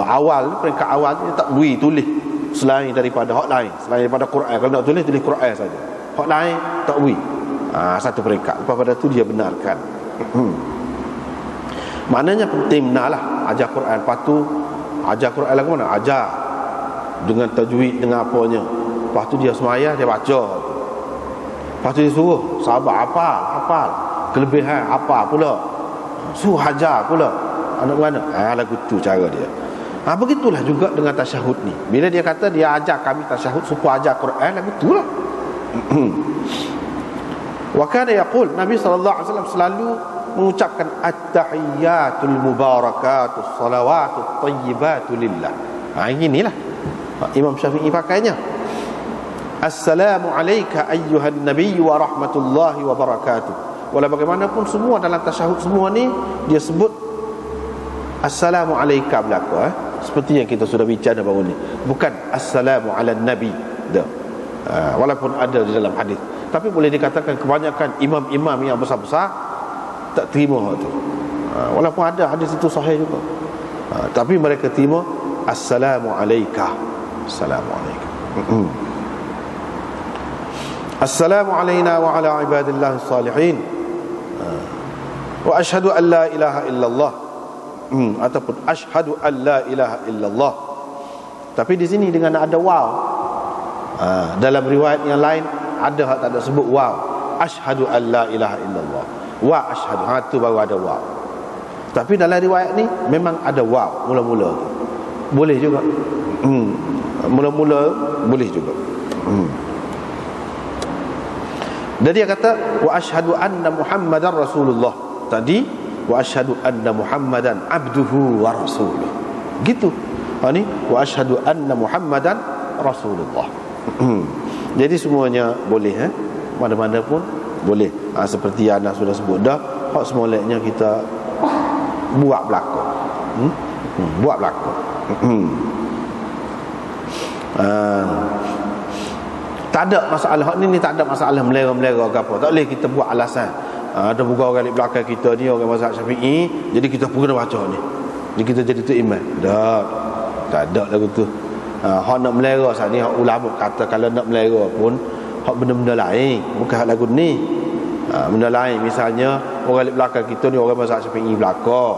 awal dia tak boleh tulis selain daripada hak lain, selain daripada Quran. Kalau nak tulis Quran saja, hak lain tak boleh. Satu peringkat. Lepas pada tu dia benarkan. Maknanya penting benarlah ajar Quran. Lepas tu ajar Quran lagu mana? Ajar dengan tajwid, dengan apanya. Lepas tu dia semayang, dia baca. Lepas tu dia suruh sahabat hafal kelebihan apa pula, suruh ajar pula anak-anak. Lagu tu cara dia. Begitulah juga dengan tasyahud ni. Bila dia kata dia ajar kami tasyahud supaya ajar Quran, lagu tu lah. Wa kana yaqul, Nabi sallallahu alaihi wasallam selalu mengucapkan at-tahiyyatul mubarakatus salawatut thayyibatu lillah. Inilah Imam Syafi'i pakainya. Assalamu alayka ayyuhan nabiy wa rahmatullahi wa barakatuh. Walau bagaimanapun semua dalam tasyahud semua ni dia sebut assalamu alayka belaka, seperti yang kita sudah bincang baru ni. Bukan assalamu ala nabi dah. Walaupun ada di dalam hadis, tapi boleh dikatakan kebanyakan imam-imam yang besar-besar tak terima hal tu. Walaupun ada hadis itu sahih juga, tapi mereka terima assalamu alayka. Assalamu alayka. Assalamu alayna wa ala ibadillah salihin. Wa ashhadu an la ilaha illallah. Ataupun ashhadu an la ilaha illallah. Tapi di sini dengan ada waw. Dalam riwayat yang lain ada hak tak ada sebut waw. Ashhadu an la ilaha illallah. Wa ashhadu, tu baru ada waw. Tapi dalam riwayat ni memang ada waw mula-mula tu. Boleh juga. Mula-mula boleh juga. Dan dia kata wa asyhadu anna Muhammadar Rasulullah. Tadi wa asyhadu anna Muhammadan abduhu wa rasuluh. Gitu. Ni wa asyhadu anna Muhammadan Rasulullah. Jadi semuanya boleh, mana-mana pun boleh. Seperti yang anda sudah sebut dah, hak semoleknya kita buat belaka. Buat belaka. Tak ada masalah hak ni tak ada masalah melera-melera ke apa. Tak boleh kita buat alasan. Ada bukan orang di belakang kita ni orang mazhab Syafi'i, jadi kita pun kena baca ni. Jadi kita jadi tu imam. Tak ada lagu tu. Hak nak melera sat ni hak ulama kata kalau nak melera pun hak benda-benda lain, bukan hak lagu ni. Benda lain misalnya orang di belakang kita ni orang mazhab Syafi'i belakang.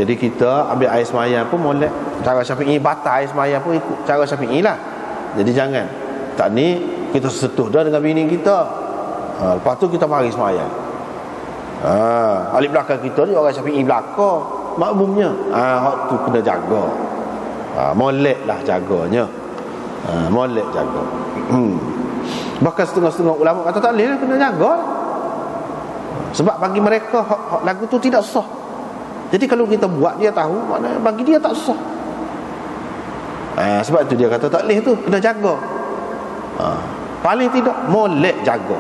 Jadi kita ambil air sembahyang pun molek cara Syafi'i, batal air sembahyang pun ikut cara Syafi'i lah. Jadi jangan tak ni kita setuh dah dengan bini kita, lepas tu kita mari sembahyang. Ahli belakang kita ni orang Syafi'i belakang makmumnya, hak tu kena jaga. Molek lah jaganya. Molek jaga. Bahkan setengah-setengah ulama kata tak boleh lah, kena jaga lah. Sebab bagi mereka hak lagu tu tidak sah. Jadi kalau kita buat dia tahu, maknanya bagi dia tak sah. Sebab tu dia kata tak boleh tu, kena jaga. Paling tidak molek jaga.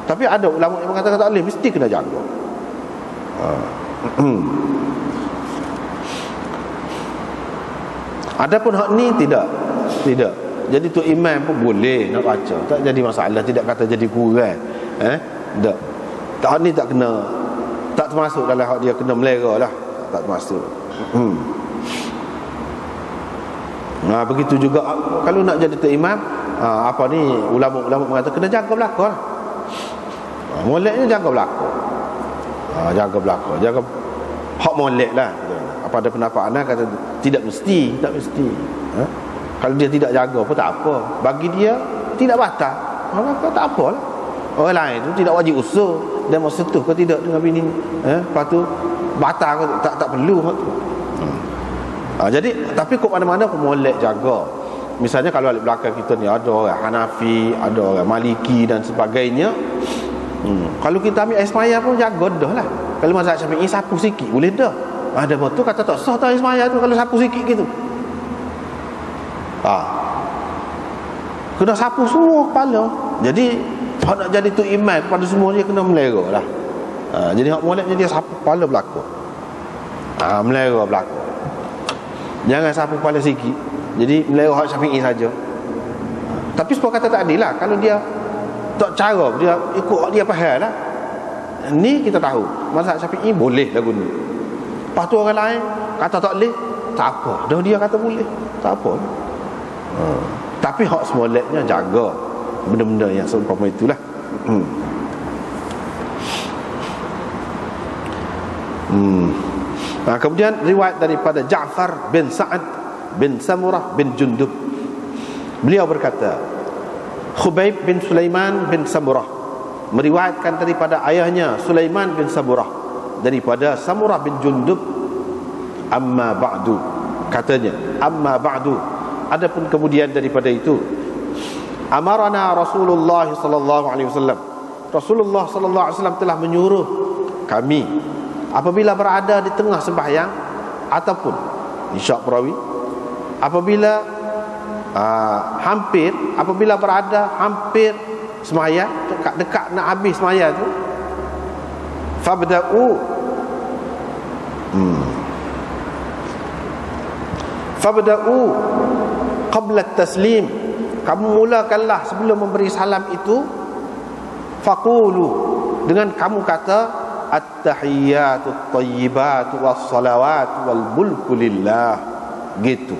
Tapi ada ulama yang mengatakan tak boleh, mesti kena jaga. Adapun hak ni tidak. Jadi tu imam pun boleh nak baca, tak jadi masalah, tidak kata jadi kurang. Tak. Hak ni tak kena, tak termasuk dalam hak dia kena melera lah, tak termasuk. Begitu juga kalau nak jadi tu imam, apa ni ulama-ulama mengatakan kena jaga belaka lah. Moleknya jaga belaka. Jaga belaka, jaga hak molek lah. Apa ada pendapat anak kata tidak mesti. Kalau dia tidak jaga pun tak apa, bagi dia tidak batal, maka tak apalah. Orang lain tu tidak wajib usul dan mau setuh ke tidak dengan bini, lepas tu batal ke tak perlu. Jadi tapi kok mana-mana pun molek jaga. Misalnya kalau di belakang kita ni ada orang Hanafi, ada orang Maliki dan sebagainya, Kalau kita ambil air semaya pun jaga dah lah. Kalau mazhab Syafi'i sapu sikit boleh dah. Ada betul kata tak sah air semaya tu kalau sapu sikit gitu. Kena sapu semua kepala. Jadi hak nak jadi tu imam kepada semua dia kena melera lah. Jadi hak molek dia sapu kepala berlaku. Melera berlaku. Jangan sapu kepala sikit. Jadi melera hak Syafi'i saja. Tapi sepuluh kata tak adil lah. Kalau dia tak cara, dia ikut hak dia faham lah. Ni kita tahu mazhab Syafi'i boleh lagu ni. Lepas tu orang lain kata tak boleh, tak apa. Dah dia kata boleh, tak apa. Tapi hak semoleknya jaga benda-benda yang seumpama itulah. Kemudian riwayat daripada Ja'far bin Sa'ad bin Samurah bin Jundub, beliau berkata, Khubayb bin Sulaiman bin Samurah meriwayatkan daripada ayahnya Sulaiman bin Samurah daripada Samurah bin Jundub, amma ba'du, katanya, amma ba'du, adapun kemudian daripada itu, amarana Rasulullah sallallahu alaihi wasallam, Rasulullah sallallahu alaihi wasallam telah menyuruh kami apabila berada di tengah sembahyang ataupun isyak perawi, apabila apabila berada hampir semaya, dekat nak habis semaya tu, fabda'u qabla taslim, kamu mulakanlah sebelum memberi salam itu, faqulu, dengan kamu kata at-tahiyyatut thayyibatu was-salawatu wal mulku lillah, gitu.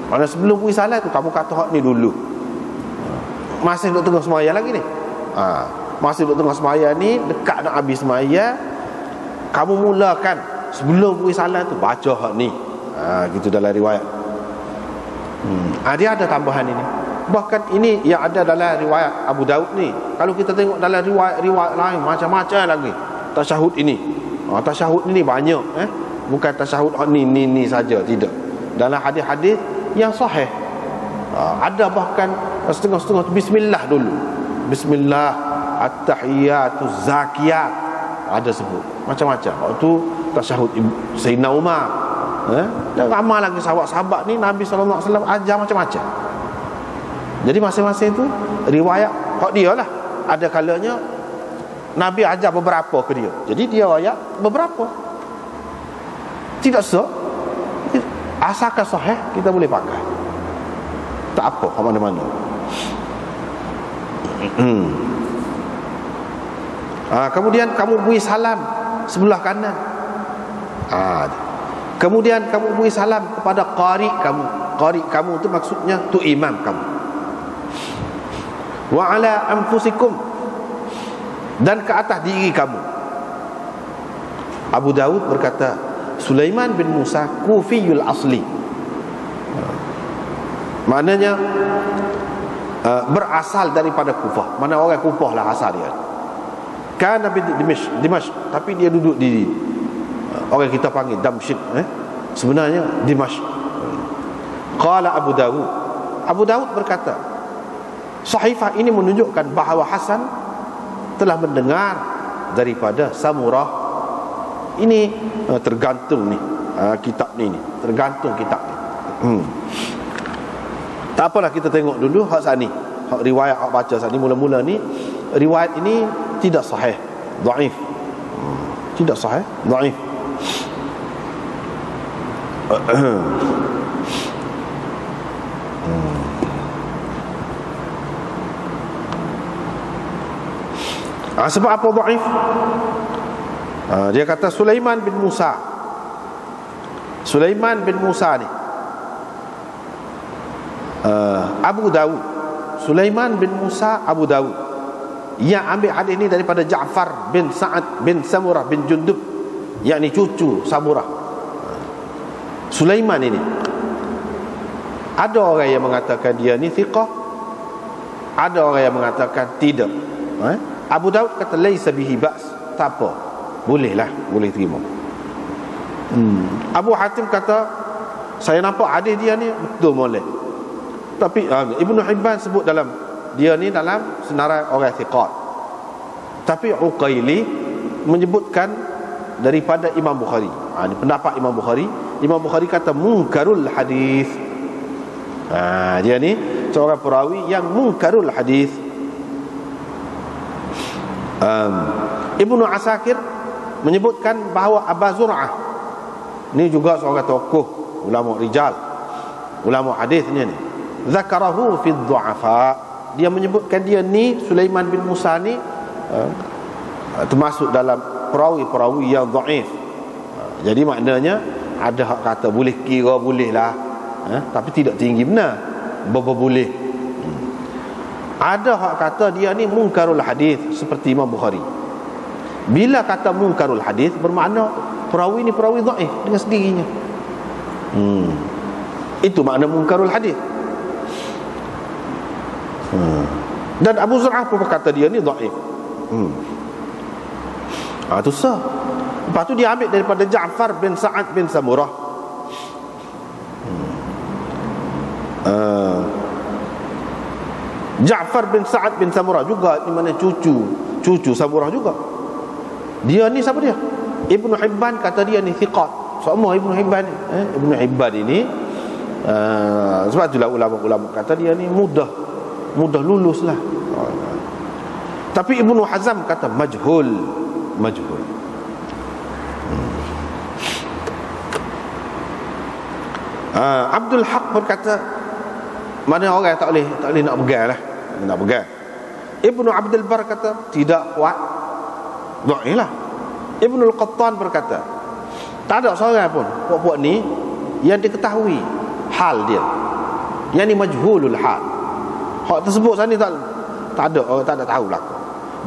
Mana sebelum beri salam tu kamu kata hak ni dulu. Masih duduk tengah semaya lagi ni. Masih duduk tengah semaya ni, dekat nak habis semaya, kamu mulakan sebelum beri salam tu baca hak ni. Gitu dalam riwayat. Dia ada tambahan ini. Bahkan ini yang ada dalam riwayat Abu Daud ni. Kalau kita tengok dalam riwayat lain macam-macam lagi. Tasyahud ini. Tasyahud ini banyak, bukan tasyahud ni saja, tidak. Dalam hadis-hadis yang sahih. Ada bahkan setengah-setengah bismillah dulu. Bismillah at-tahiyyatuz zakiyat. Ada sebut macam-macam. Waktu tasyahud Sayyidina Umar. Dan ramai lagi sahabat-sahabat ni Nabi SAW ajar macam-macam. Jadi masing-masing tu riwayat hak dia lah. Ada kalanya Nabi ajar beberapa ke dia, jadi dia ayat beberapa. Tidak sah, asalkan sahih kita boleh pakai, tak apa ke mana-mana. Kemudian kamu beri salam sebelah kanan. Kemudian kamu beri salam kepada qari kamu. Qari kamu itu maksudnya tu imam kamu. Wa ala anfusikum, dan ke atas diri kamu. Abu Daud berkata, Sulaiman bin Musa Kufiyul asli, maknanya berasal daripada Kufah. Mana orang Kufah lah asal dia. Kana bin Dimashq, tapi dia duduk di orang kita panggil Damsyik, sebenarnya Dimashq. Qala Abu Daud, Abu Daud berkata, sahifah ini menunjukkan bahawa Hasan telah mendengar daripada Samurah. Ini tergantung ni, kitab ni tergantung kitab ni. Tak apalah, kita tengok dulu hak sani, hak riwayat hak baca sani. Mula-mula ni riwayat ini tidak sahih, dhaif. Tidak sahih, dhaif. Sebab apa dhaif? Dia kata Sulaiman bin Musa. Sulaiman bin Musa ni Abu Dawud. Sulaiman bin Musa Abu Dawud yang ambil hadis ni daripada Ja'far bin Sa'ad bin Samurah bin Jundub, yakni cucu Samurah. Sulaiman ini, ada orang yang mengatakan dia ni thiqah, ada orang yang mengatakan tidak. Abu Daud kata laisa bihi ba's, tak apa, bolehlah, boleh terima. Abu Hatim kata saya nampak hadis dia ni betul molek. Tapi Ibnu Hibban sebut dalam dia ni dalam senarai orang thiqat. Tapi Uqaili menyebutkan daripada Imam Bukhari. Ini pendapat Imam Bukhari. Imam Bukhari kata munkarul hadis. Dia ni seorang perawi yang munkarul hadis. Ibnu Asakir menyebutkan bahawa Abu Zur'ah ni juga seorang tokoh ulama rijal, ulama hadis ni. Zakarahu fi dhu'afa. Dia menyebutkan dia ni Sulaiman bin Musa ni termasuk dalam perawi-perawi yang dhaif. Jadi maknanya ada hak kata boleh kira boleh lah, tapi tidak tinggi benar, boleh. Ada hak kata dia ni munkarul hadis seperti Imam Bukhari. Bila kata munkarul hadis bermakna perawi ni perawi dhaif dengan sendirinya. Itu makna munkarul hadis. Dan Abu Zur'ah pun berkata dia ni dhaif. Itu sah. Lepas tu dia ambil daripada Ja'far bin Sa'ad bin Samurah. Ja'far bin Sa'ad bin Samurah juga, di mana cucu Samurah juga. Dia ni siapa dia? Ibnu Hibban kata dia ni thiqat. Semua Ibnu Hibban ni, Ibnu Hibban ini sebab itulah ulama-ulama kata dia ni mudah lulus lah. Tapi Ibnu Hazm kata majhul. Abdul Haq berkata mana orang tak boleh nak pegang lah, nak pegang. Ibnu Abdul Bar kata tidak kuat, dhaif lah. Ibnu Al-Qattan berkata tak ada seorang pun puak-puak ni yang diketahui hal dia, yang ni majhulul hal. Hak tersebut sana tak ada orang tak ada tahu belaka.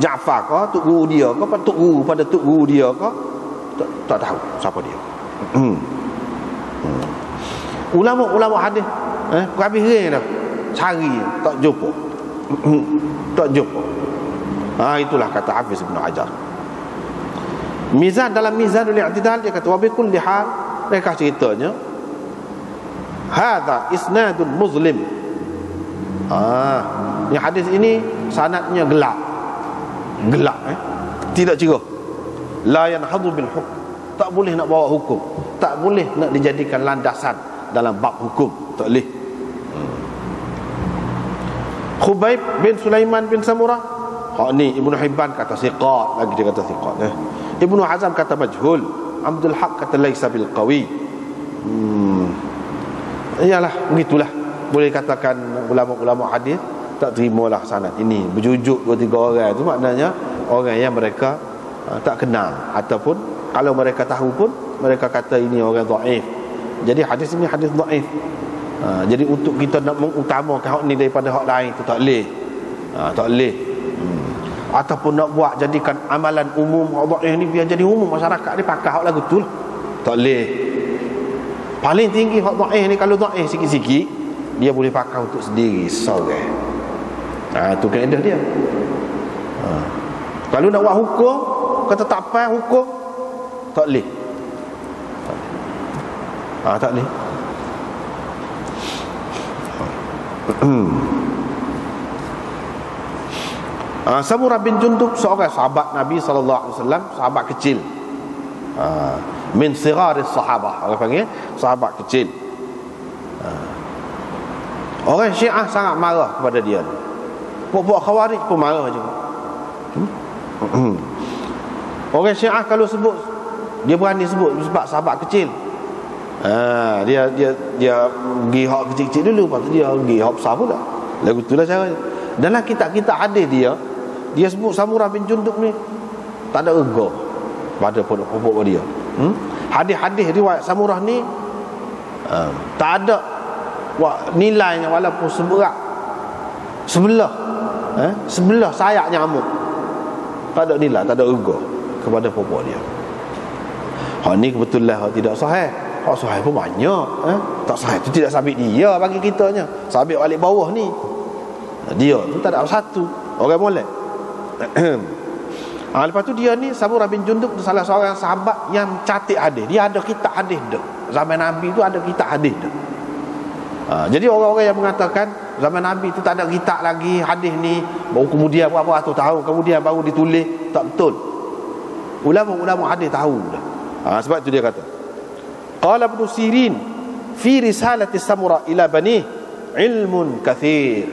Ja'far ke tok guru dia ke tok guru pada tok guru dia ke tak tahu siapa dia. Ulama hadis habis ring dah cari tak jumpa. Itulah kata Hafiz Ibn Hajar. Mizan dalam Mizanul I'tidal dia kata wa bi kulli hal, mereka ceritanya hadza isnadun muzlim. Ni hadis ini sanadnya gelap, tidak cerah. La yanhadu bil hukm, tak boleh nak bawa hukum, tak boleh nak dijadikan landasan dalam bab hukum, tak boleh. Khubayb bin Sulaiman bin Samurah, ni Ibnu Hibban kata siqat, lagi dia kata siqat. Ibnu Hazm kata majhul. Abdul Haq kata laisa bil qawi. Iyalah begitulah. Boleh katakan ulama-ulama hadis tak terimalah sanad ini berjujuk 2-3 orang itu, maknanya orang yang mereka tak kenal, ataupun kalau mereka tahu pun mereka kata ini orang dhaif. Jadi hadis ini hadis dhaif. Jadi untuk kita nak mengutamakan hak ni daripada hak lain itu tak boleh. Tak boleh. Ataupun nak buat jadikan amalan umum hak dhaif ni biar jadi umum masyarakat ni pakai hak lagu tu lah. Tak boleh. Paling tinggi hak dhaif ni, kalau dhaif sikit-sikit dia boleh pakai untuk sendiri seorang. Itu kaedah dia. Kalau nak buat hukum, kata tak apa hukum, tak boleh. Tak boleh. Samurah bin Jundub seorang sahabat Nabi SAW, sahabat kecil, min siraris sahabah, orang panggil sahabat kecil. Orang Syiah sangat marah kepada dia. Puak-puak Khawarij pun marah juga. Orang Syiah kalau sebut, dia berani sebut sebab sahabat kecil. Dia pergi hak kecil-kecil dulu, lepas tu dia pergi hak besar pula. Lagu itulah caranya. Dalam kitab-kitab hadis dia sebut Samurah bin Jundub ni tak ada rega pada pokok dia. Hadis-hadis riwayat Samurah ni tak ada nilainya, walaupun sebelah sayap nyamuk, tak ada nilai, tak ada rega kepada pokok dia. Hak ni kebetulan hak tidak sahih. Hak sahih pun banyak. Tak sahih tu tidak sabit dia bagi kitanya, sabit balik bawah ni. Dia tu tak ada satu orang molek. Lepas tu dia ni Samurah bin Jundub salah seorang sahabat yang catat hadis. Dia ada kitab hadis dah. Zaman Nabi tu ada kitab hadis dah. Jadi orang-orang yang mengatakan zaman Nabi itu tak ada kitab lagi, hadis ni baru kemudian berapa ratus tahun kemudian baru ditulis, tak betul. Ulama-ulama hadis tahu dah. Sebab itu dia kata, qala Ibn Sirin fi risalati Samura ila bani ilmun kathir.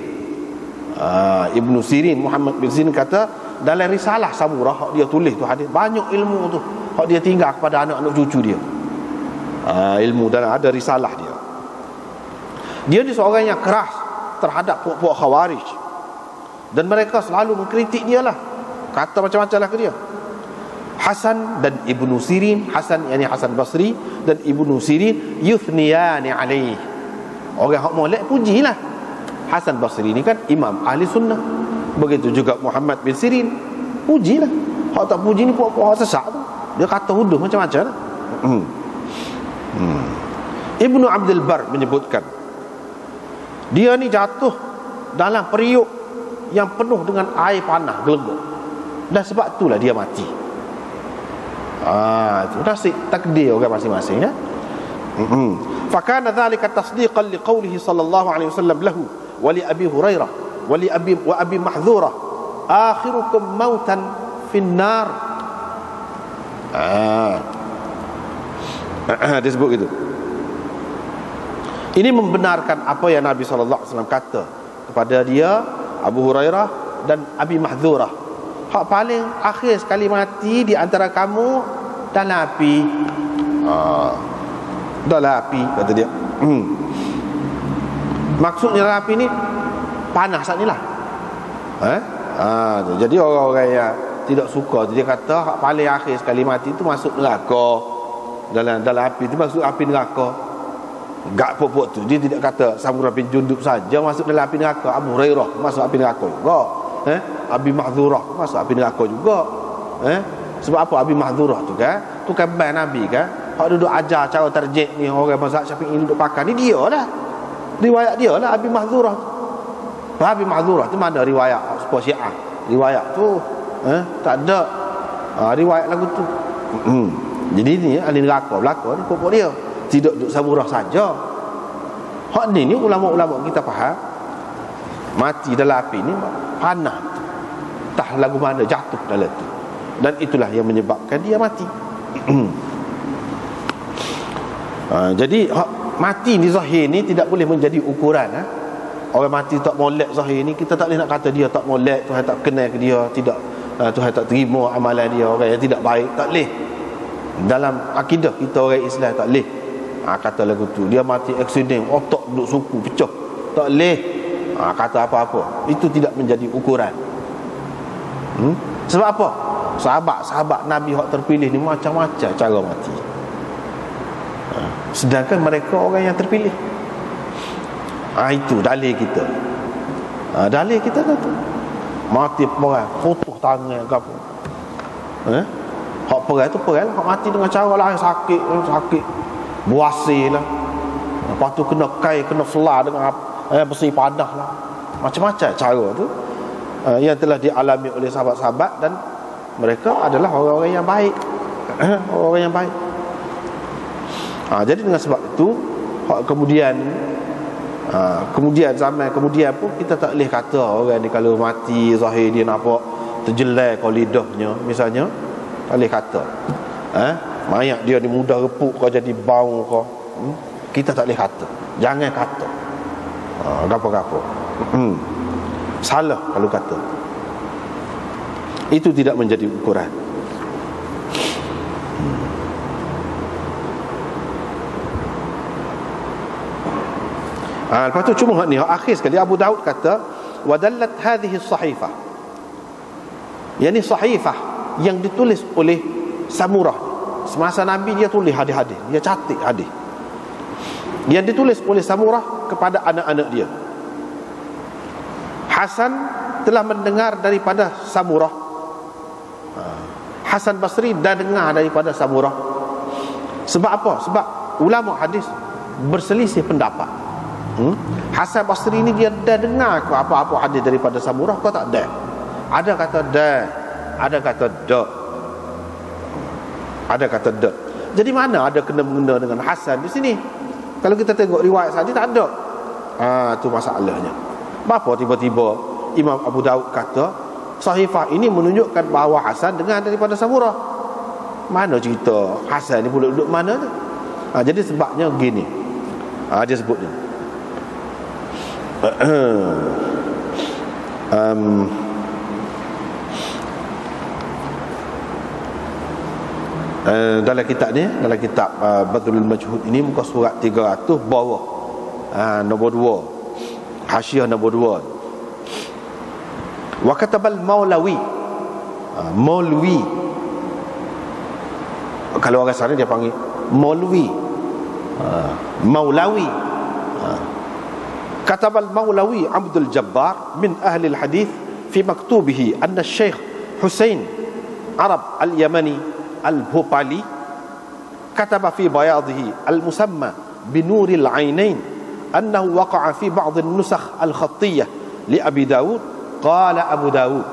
Ibn Sirin, Muhammad bin Sirin kata dalam risalah Samurah dia tulis tu hadis, banyak ilmu tu hak dia tinggal kepada anak-anak cucu dia. Ilmu, dan ada risalah dia. Dia ni seorang yang keras terhadap puak-puak Khawarij, dan mereka selalu mengkritik dia lah, kata macam-macam lah ke dia. Hasan dan Ibnu Sirin, Hasan yakni Hasan Basri dan Ibnu Sirin yuthniyani alaih, orang hak molek pujilah. Hasan Basri ni kan imam ahli sunnah, begitu juga Muhammad bin Sirin, pujilah. Hak tak puji ni puak-puak hak sesat tu, dia kata huduh macam-macam lah. Ibnu Abdul Bar menyebutkan dia ni jatuh dalam periuk yang penuh dengan air panah gelegok, dan sebab itulah dia mati. Itu nasib takdir orang masing-masing ya. Fakana dhalika tasdiqan liqaulihi sallallahu alaihi wasallam lahu wa li Abi Hurairah wa Abi Mahdhurah akhirukum mautan finnar. Dia sebut gitu. Ini membenarkan apa yang Nabi SAW kata kepada dia, Abu Hurairah dan Abi Mahdhurah. Hak paling akhir sekali mati di antara kamu dalam api. Dalam api, kata dia. Maksudnya dalam api ni panas saat ni lah. Jadi orang-orang yang tidak suka, dia kata hak paling akhir sekali mati itu masuk neraka. Dalam api itu maksud api neraka. Gak pokok tu dia tidak kata Samurah bin Jundub saja masuk dalam api neraka, Abu Hurairah masuk api neraka juga, Abi Mahdhurah masuk api neraka juga. Sebab apa? Abi Mahdhurah tu kan ban Nabi kan, hak duduk ajar cara tarjih ni orang mazhab Syafi'i duduk pakai ni, dia lah riwayat dia lah Abi Mahdhurah. Abi Mahdhurah tu mana riwayat sepuluh Syiah, riwayat tu tak ada riwayat lagu tu. Jadi ni ahli neraka belaka ni pokok dia, tidak duduk Samurah saja. Hak ni ulama-ulama kita faham mati dalam api ni panah, tak lagu mana jatuh dalam tu, dan itulah yang menyebabkan dia mati. Jadi mati di zahir ni tidak boleh menjadi ukuran. Orang mati tak molek zahir ni, kita tak boleh nak kata dia tak molek, Tuhan tak kenal ke dia, tidak, Tuhan tak terima amalan dia, orang yang tidak baik, tak boleh. Dalam akidah kita orang Islam tak boleh kata lagu tu dia mati aksiden, otak duduk suku pecah, tak boleh kata apa-apa. Itu tidak menjadi ukuran. Sebab apa? Sahabat-sahabat Nabi hak terpilih ni macam-macam cara mati, sedangkan mereka orang yang terpilih. Itu dalil kita. Dalil kita tu mati perang, putus tangan ke apa. Hak perang tu perang, hak mati dengan cara lain, sakit buasir lah, lepas tu kena kai, kena selah dengan besi padah lah, macam-macam cara tu yang telah dialami oleh sahabat-sahabat, dan mereka adalah orang-orang yang baik. Orang yang baik. Jadi dengan sebab itu kemudian zaman kemudian pun kita tak boleh kata orang ni kalau mati zahir dia nampak terjelai kau lidahnya misalnya, tak boleh kata mayat dia ni mudah repuk kau jadi bau kau, kita tak boleh kata, jangan kata gapo-gapo. Salah kalau kata itu, tidak menjadi ukuran. Lepas tu cuma ni akhir sekali Abu Daud kata wadallat hadhihi as-sahifah, yakni sahifah yang ditulis oleh Samurah. Semasa Nabi dia tulis hadis-hadis, dia catat hadis yang ditulis oleh Samurah kepada anak-anak dia. Hasan telah mendengar daripada Samurah, Hasan Basri dah dengar daripada Samurah. Sebab apa? Sebab ulama hadis berselisih pendapat. Hasan Basri ni dia dah dengar ke apa-apa hadis daripada Samurah kau tak ada? Ada kata dah, ada kata dak, ada kata dak. Jadi mana ada kena-mengena dengan Hasan di sini? Kalau kita tengok riwayat saja tak ada Tu masalahnya. Kenapa tiba-tiba Imam Abu Daud kata sahifah ini menunjukkan bahawa Hasan dengar daripada Samurah? Mana cerita Hasan ni pula duduk mana tu? Jadi sebabnya gini. Dia sebutnya. Dalam kitab ni, dalam kitab Badrul Majhud ini, muka surat 300 bawah, nombor 2, hasyiah nombor 2. Wa katabal Maulawi, Maulwi, kalau orang sana dia panggil Maulwi, Maulawi. Katabal Maulawi Abdul Jabbar min ahli al-hadith fi maktubihi anna Syekh Husain Arab al-Yamani al-Bhopali kataba fi bayadihi al-musamma binur al-aynain annahu waqa'a fi ba'd an-nusakh al-khattiyah li Abi Dawud. Qala Abu Dawud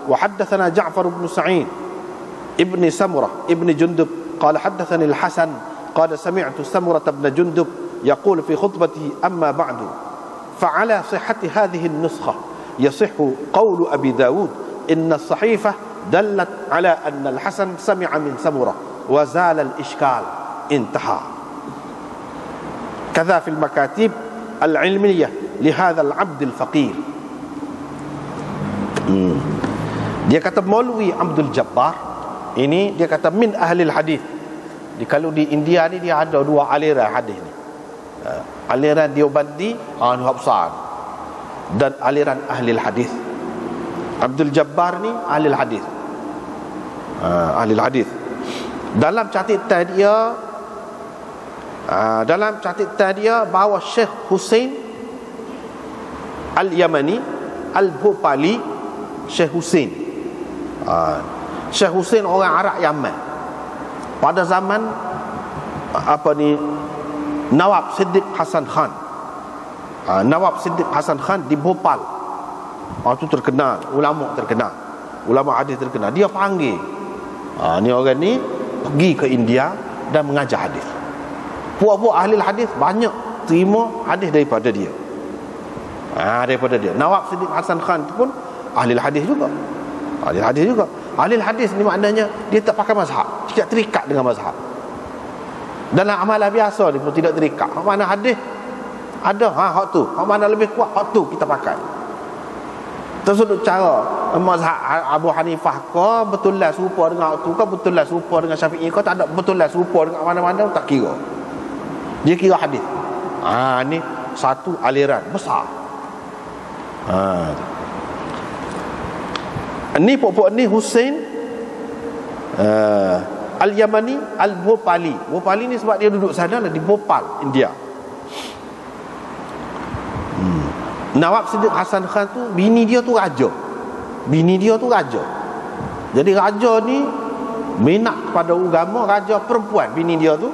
wa haddathana Ja'far ibn Sa'id ibn Samurah ibn Jundub qala haddathani al-Hasan qala sami'tu Samurah ibn Jundub yaqul fi khutbatihi amma ba'du fa'ala sihhati hadhihi an-nuskha yasihhu qawlu Abi Dawud inna as-sahifah دلت على أن الحسن سمع من سمرة وزال الإشكال انتهى. كذا في المكاتب العلمية لهذا العبد الفقير. Dia kata Maulwi Abdul Jabbar ini, dia kata min ahli hadis. Kalau di India ni dia ada dua aliran hadis ni. Aliran Deobandi, Hafsan, dan aliran ahli hadis. Abdul Jabbar ni ahli hadis. Ahli hadis. Dalam catatan dia bahawa Syekh Husain Al-Yamani Al-Bhopali, Syekh Husain. Syekh Husain orang Arab Yaman. Pada zaman Nawab Siddiq Hasan Khan. Nawab Siddiq Hasan Khan di Bhopal. Itu terkenal, ulama terkenal, ulama hadis terkenal. Dia panggil ni orang ni pergi ke India dan mengajar hadis. Puak-puak ahli hadis banyak terima hadis daripada dia. Daripada dia. Nawab Siddiq Hasan Khan tu pun ahli hadis juga. Ahli hadis juga. Ahli hadis ni maknanya dia tak pakai mazhab, tidak terikat dengan mazhab. Dalam amalan biasa dia pun tidak terikat. Mana hadis ada, hak tu. Hak mana lebih kuat, hak tu kita pakai. Tersudut cara mazhab Abu Hanifah kau betul lah serupa dengan tu, kau betul lah serupa dengan Syafi'i, kau tak ada betul lah serupa dengan mana-mana, tak kira. Dia kira hadis. Ni satu aliran besar. Ni pokok ni Husain Al-Yamani Al-Bhopali. Bhopali ni sebab dia duduk sana lah, di Bhopal, India. Nawab Siddiq Hasan Khan tu, bini dia tu raja. Bini dia tu raja. Jadi raja ni minat kepada agama, raja perempuan bini dia tu.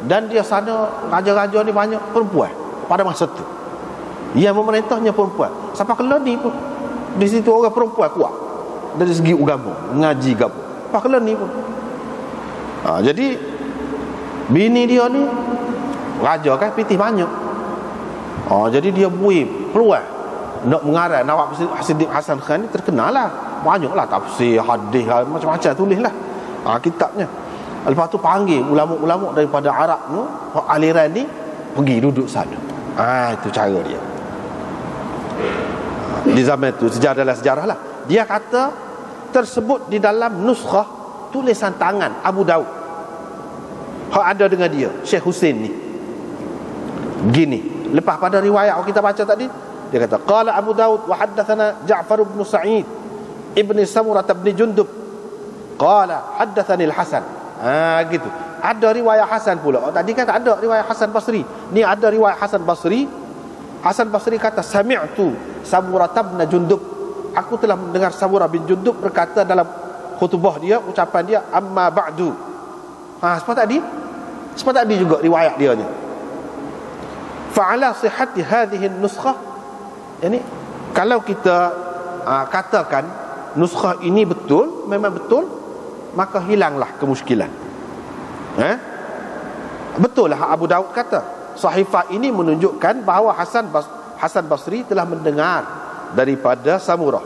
Dan dia sana, raja-raja ni banyak perempuan pada masa tu. Yang memerintahnya perempuan. Sampai ke ni pun di situ orang perempuan kuat dari segi agama, ngaji gapo. Sampai ke ni pun. Jadi bini dia ni raja kan, pitih banyak. Jadi dia buih peluang nak mengarang. Nawab Siddiq Hasan Khan ni terkenal lah, banyaklah tafsir, hadis, macam-macam tulis lah kitabnya. Lepas tu panggil ulama-ulama daripada Arab tu, aliran ni pergi duduk sana. Itu cara dia di zaman tu. Dalam sejarah lah dia kata tersebut di dalam nuskhah tulisan tangan Abu Daud ada dengan dia, Syekh Husain ni. Gini, lepas pada riwayat kita baca tadi, dia kata qala Abu Daud wa haddathana Ja'far ibn Sa'id ibn Samurah ibn Jundub qala haddathani al-Hasan. Gitu. Ada riwayat Hasan pula. Tadi kan tak ada riwayat Hasan Basri. Ni ada riwayat Hasan Basri. Hasan Basri kata sami'tu Samurah ibn Jundub. Aku telah mendengar Samurah bin Jundub berkata dalam khutbah dia, ucapan dia, amma ba'du. Seperti tadi juga riwayat dia ni. Fa'ala sihhati hadhihi an-nuskhah, yani kalau kita katakan nuskhah ini betul, memang betul, maka hilanglah kemusykilan. Betul lah Abu Daud kata sahifah ini menunjukkan bahawa Hasan Basri telah mendengar daripada Samurah.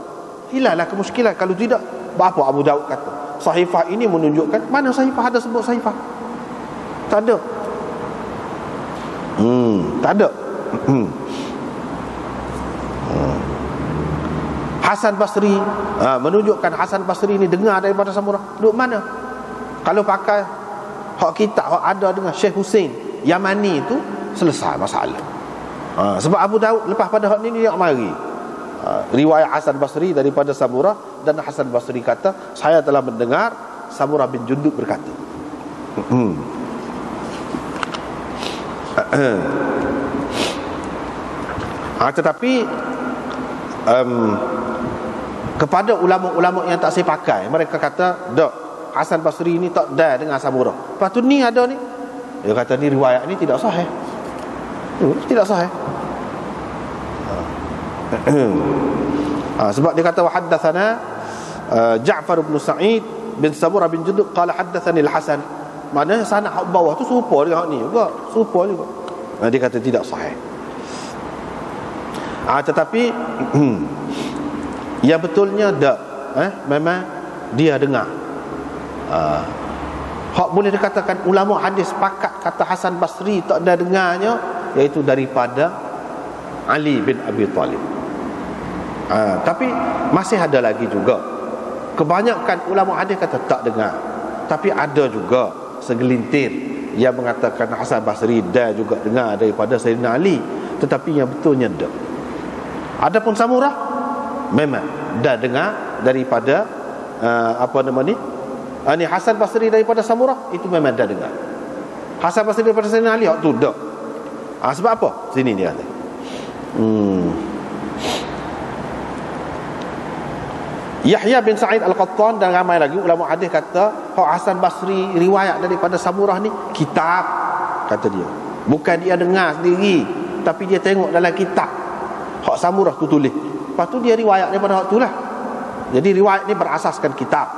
Hilanglah kemusykilan. Kalau tidak, apa Abu Daud kata? Sahifah ini menunjukkan, mana sahifah ada sebut sahifah? Tak ada. Tak ada. Hasan Basri menunjukkan Hasan Basri ni dengar daripada Samurah. Duduk mana? Kalau pakai hak kitab hak ada dengan Syekh Hussein Yamani itu, selesai masalah. Sebab Abu Daud lepas pada hak ni dia mari riwayat Hasan Basri daripada Samurah, dan Hasan Basri kata, saya telah mendengar Samurah bin Jundub berkata. Tetapi kepada ulama-ulama yang tak saya pakai, mereka kata dak, Hasan Basri ni tak ada dengan Samurah. Lepas tu ni ada ni, dia kata ni riwayat ni tidak sahih. Tidak sahih. Sebab dia kata wa haddatsana Ja'far bin Sa'id bin Samurah bin Jundub qala haddatsani al-Hasan. Maknanya sanad hak bawah tu serupa dengan hak ni juga, serupa juga. Dia kata tidak sahih. Tetapi yang betulnya tak, memang dia dengar. Hak boleh dikatakan ulama hadis sepakat kata Hasan Basri tak ada dengarnya, iaitu daripada Ali bin Abi Talib. Tapi masih ada lagi juga, kebanyakan ulama hadis kata tak dengar. Tapi ada juga segelintir yang mengatakan Hasan Basri dah juga dengar daripada Sayyidina Ali. Tetapi yang betulnya tak. Adapun Samurah memang dah dengar daripada ni Hasan Basri daripada Samurah, itu memang dah dengar. Hasan Basri daripada Sayyidina Ali tu dah. Sebab apa? Sini dia kata. Yahya bin Sa'id Al-Qattan dan ramai lagi ulama hadis kata Hasan Basri riwayat daripada Samurah ni kitab, kata dia. Bukan dia dengar sendiri, tapi dia tengok dalam kitab hak Samurah tu tulis. Lepas tu dia riwayat daripada hak tu lah. Jadi riwayat ni berasaskan kitab.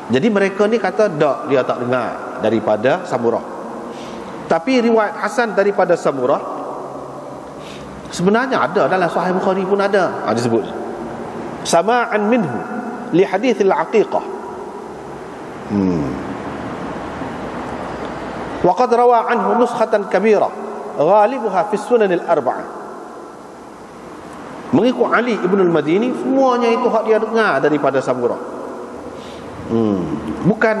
Jadi mereka ni kata tak, dia tak dengar daripada Samurah. Tapi riwayat Hasan daripada Samurah sebenarnya ada dalam Sahih Bukhari pun ada. Disebut sama'an minhu li hadits al-aqiqah. Wa qad rawa anhu nuskhatan kabira ghalibuha fi sunan al-arba'ah. Mengikut Ali Ibn al-Madini, semuanya itu hak dia dengar daripada Samurah. Bukan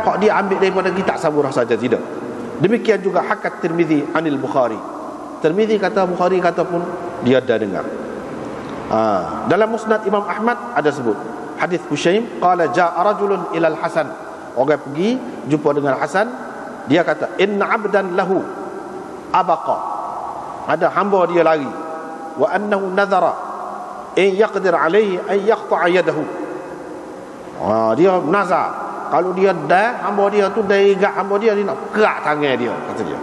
hak dia ambil daripada kitab Samurah saja, tidak. Demikian juga hakat Tirmizi anil Bukhari. Tirmizi kata, Bukhari kata pun dia dah dengar. Dalam Musnad Imam Ahmad ada sebut hadis Hushaim qala ja'a rajulun ila al-Hasan. Orang pergi jumpa dengan Hasan, dia kata inna 'abdan lahu abaqa. Ada hamba dia lari, wa annahu nadhara in yaqdir alayhi an yaqta'a yadahu. Dia nazar, kalau dia dah hamba dia tu dah igat hamba dia nak kerak tangan dia, kata dia.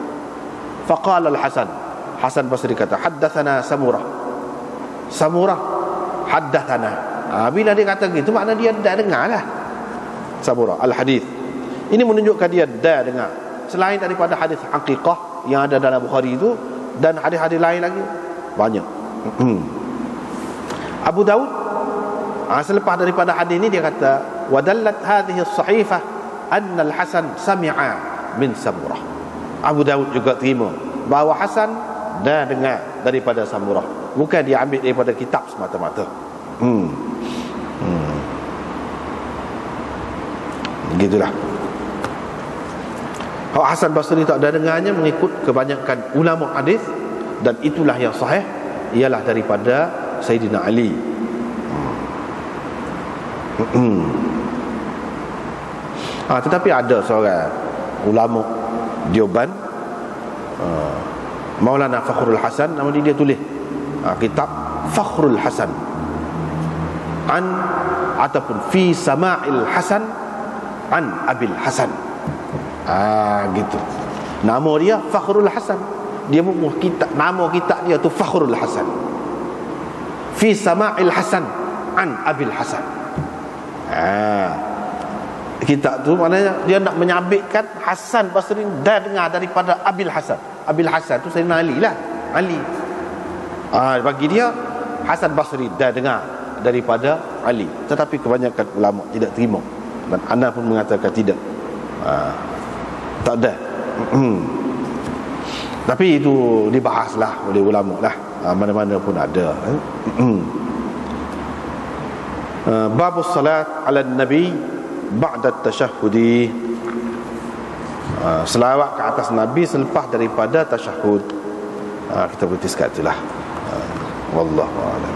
Faqala al-Hasan, Hasan Basri kata haddatsana Samurah haddatsana. Bila dia kata gitu, makna dia dah dengar lah Samurah al-hadis. Ini menunjukkan dia dah dengar. Selain daripada hadis haqiqah yang ada dalam Bukhari itu, dan hadis-hadis lain lagi banyak. Abu Daud selepas daripada hadis ini dia kata wadallat hadhihi as-sahifah anna al-Hasan sami'a min Samurah. Abu Daud juga terima bahawa Hasan dah dengar daripada Samurah, bukan dia ambil daripada kitab semata-mata. Begitulah. Hasan Basri tak ada dengarnya mengikut kebanyakan ulama hadis, dan itulah yang sahih, ialah daripada Sayyidina Ali. Tetapi ada seorang ulama Dioban, Maulana Fakhrul Hasan, nama dia tulis kitab Fakhrul Hasan ataupun fi Sama'il Hasan an Abil Hasan. Gitu. Nama dia Fakhrul Hasan. Dia kitab, nama kitab dia tu Fakhrul Hasan fi Sama'il Hasan an Abil Hasan. Kitab tu maknanya dia nak menyabitkan Hasan Basri dah dengar daripada Abil Hasan. Abil Hasan tu Sayyidina Ali lah. Ali. Bagi dia Hasan Basri dah dengar daripada Ali, tetapi kebanyakan ulama tidak terima, dan ana pun mengatakan tidak, tak ada. Tapi itu dibahaslah oleh ulama lah, mana-mana pun ada. Babus salat ala nabi ba'da tasyahudi, selawat ke atas Nabi selepas daripada tasyahud. Kita berhenti sekat itulah. Wallahu a'lam.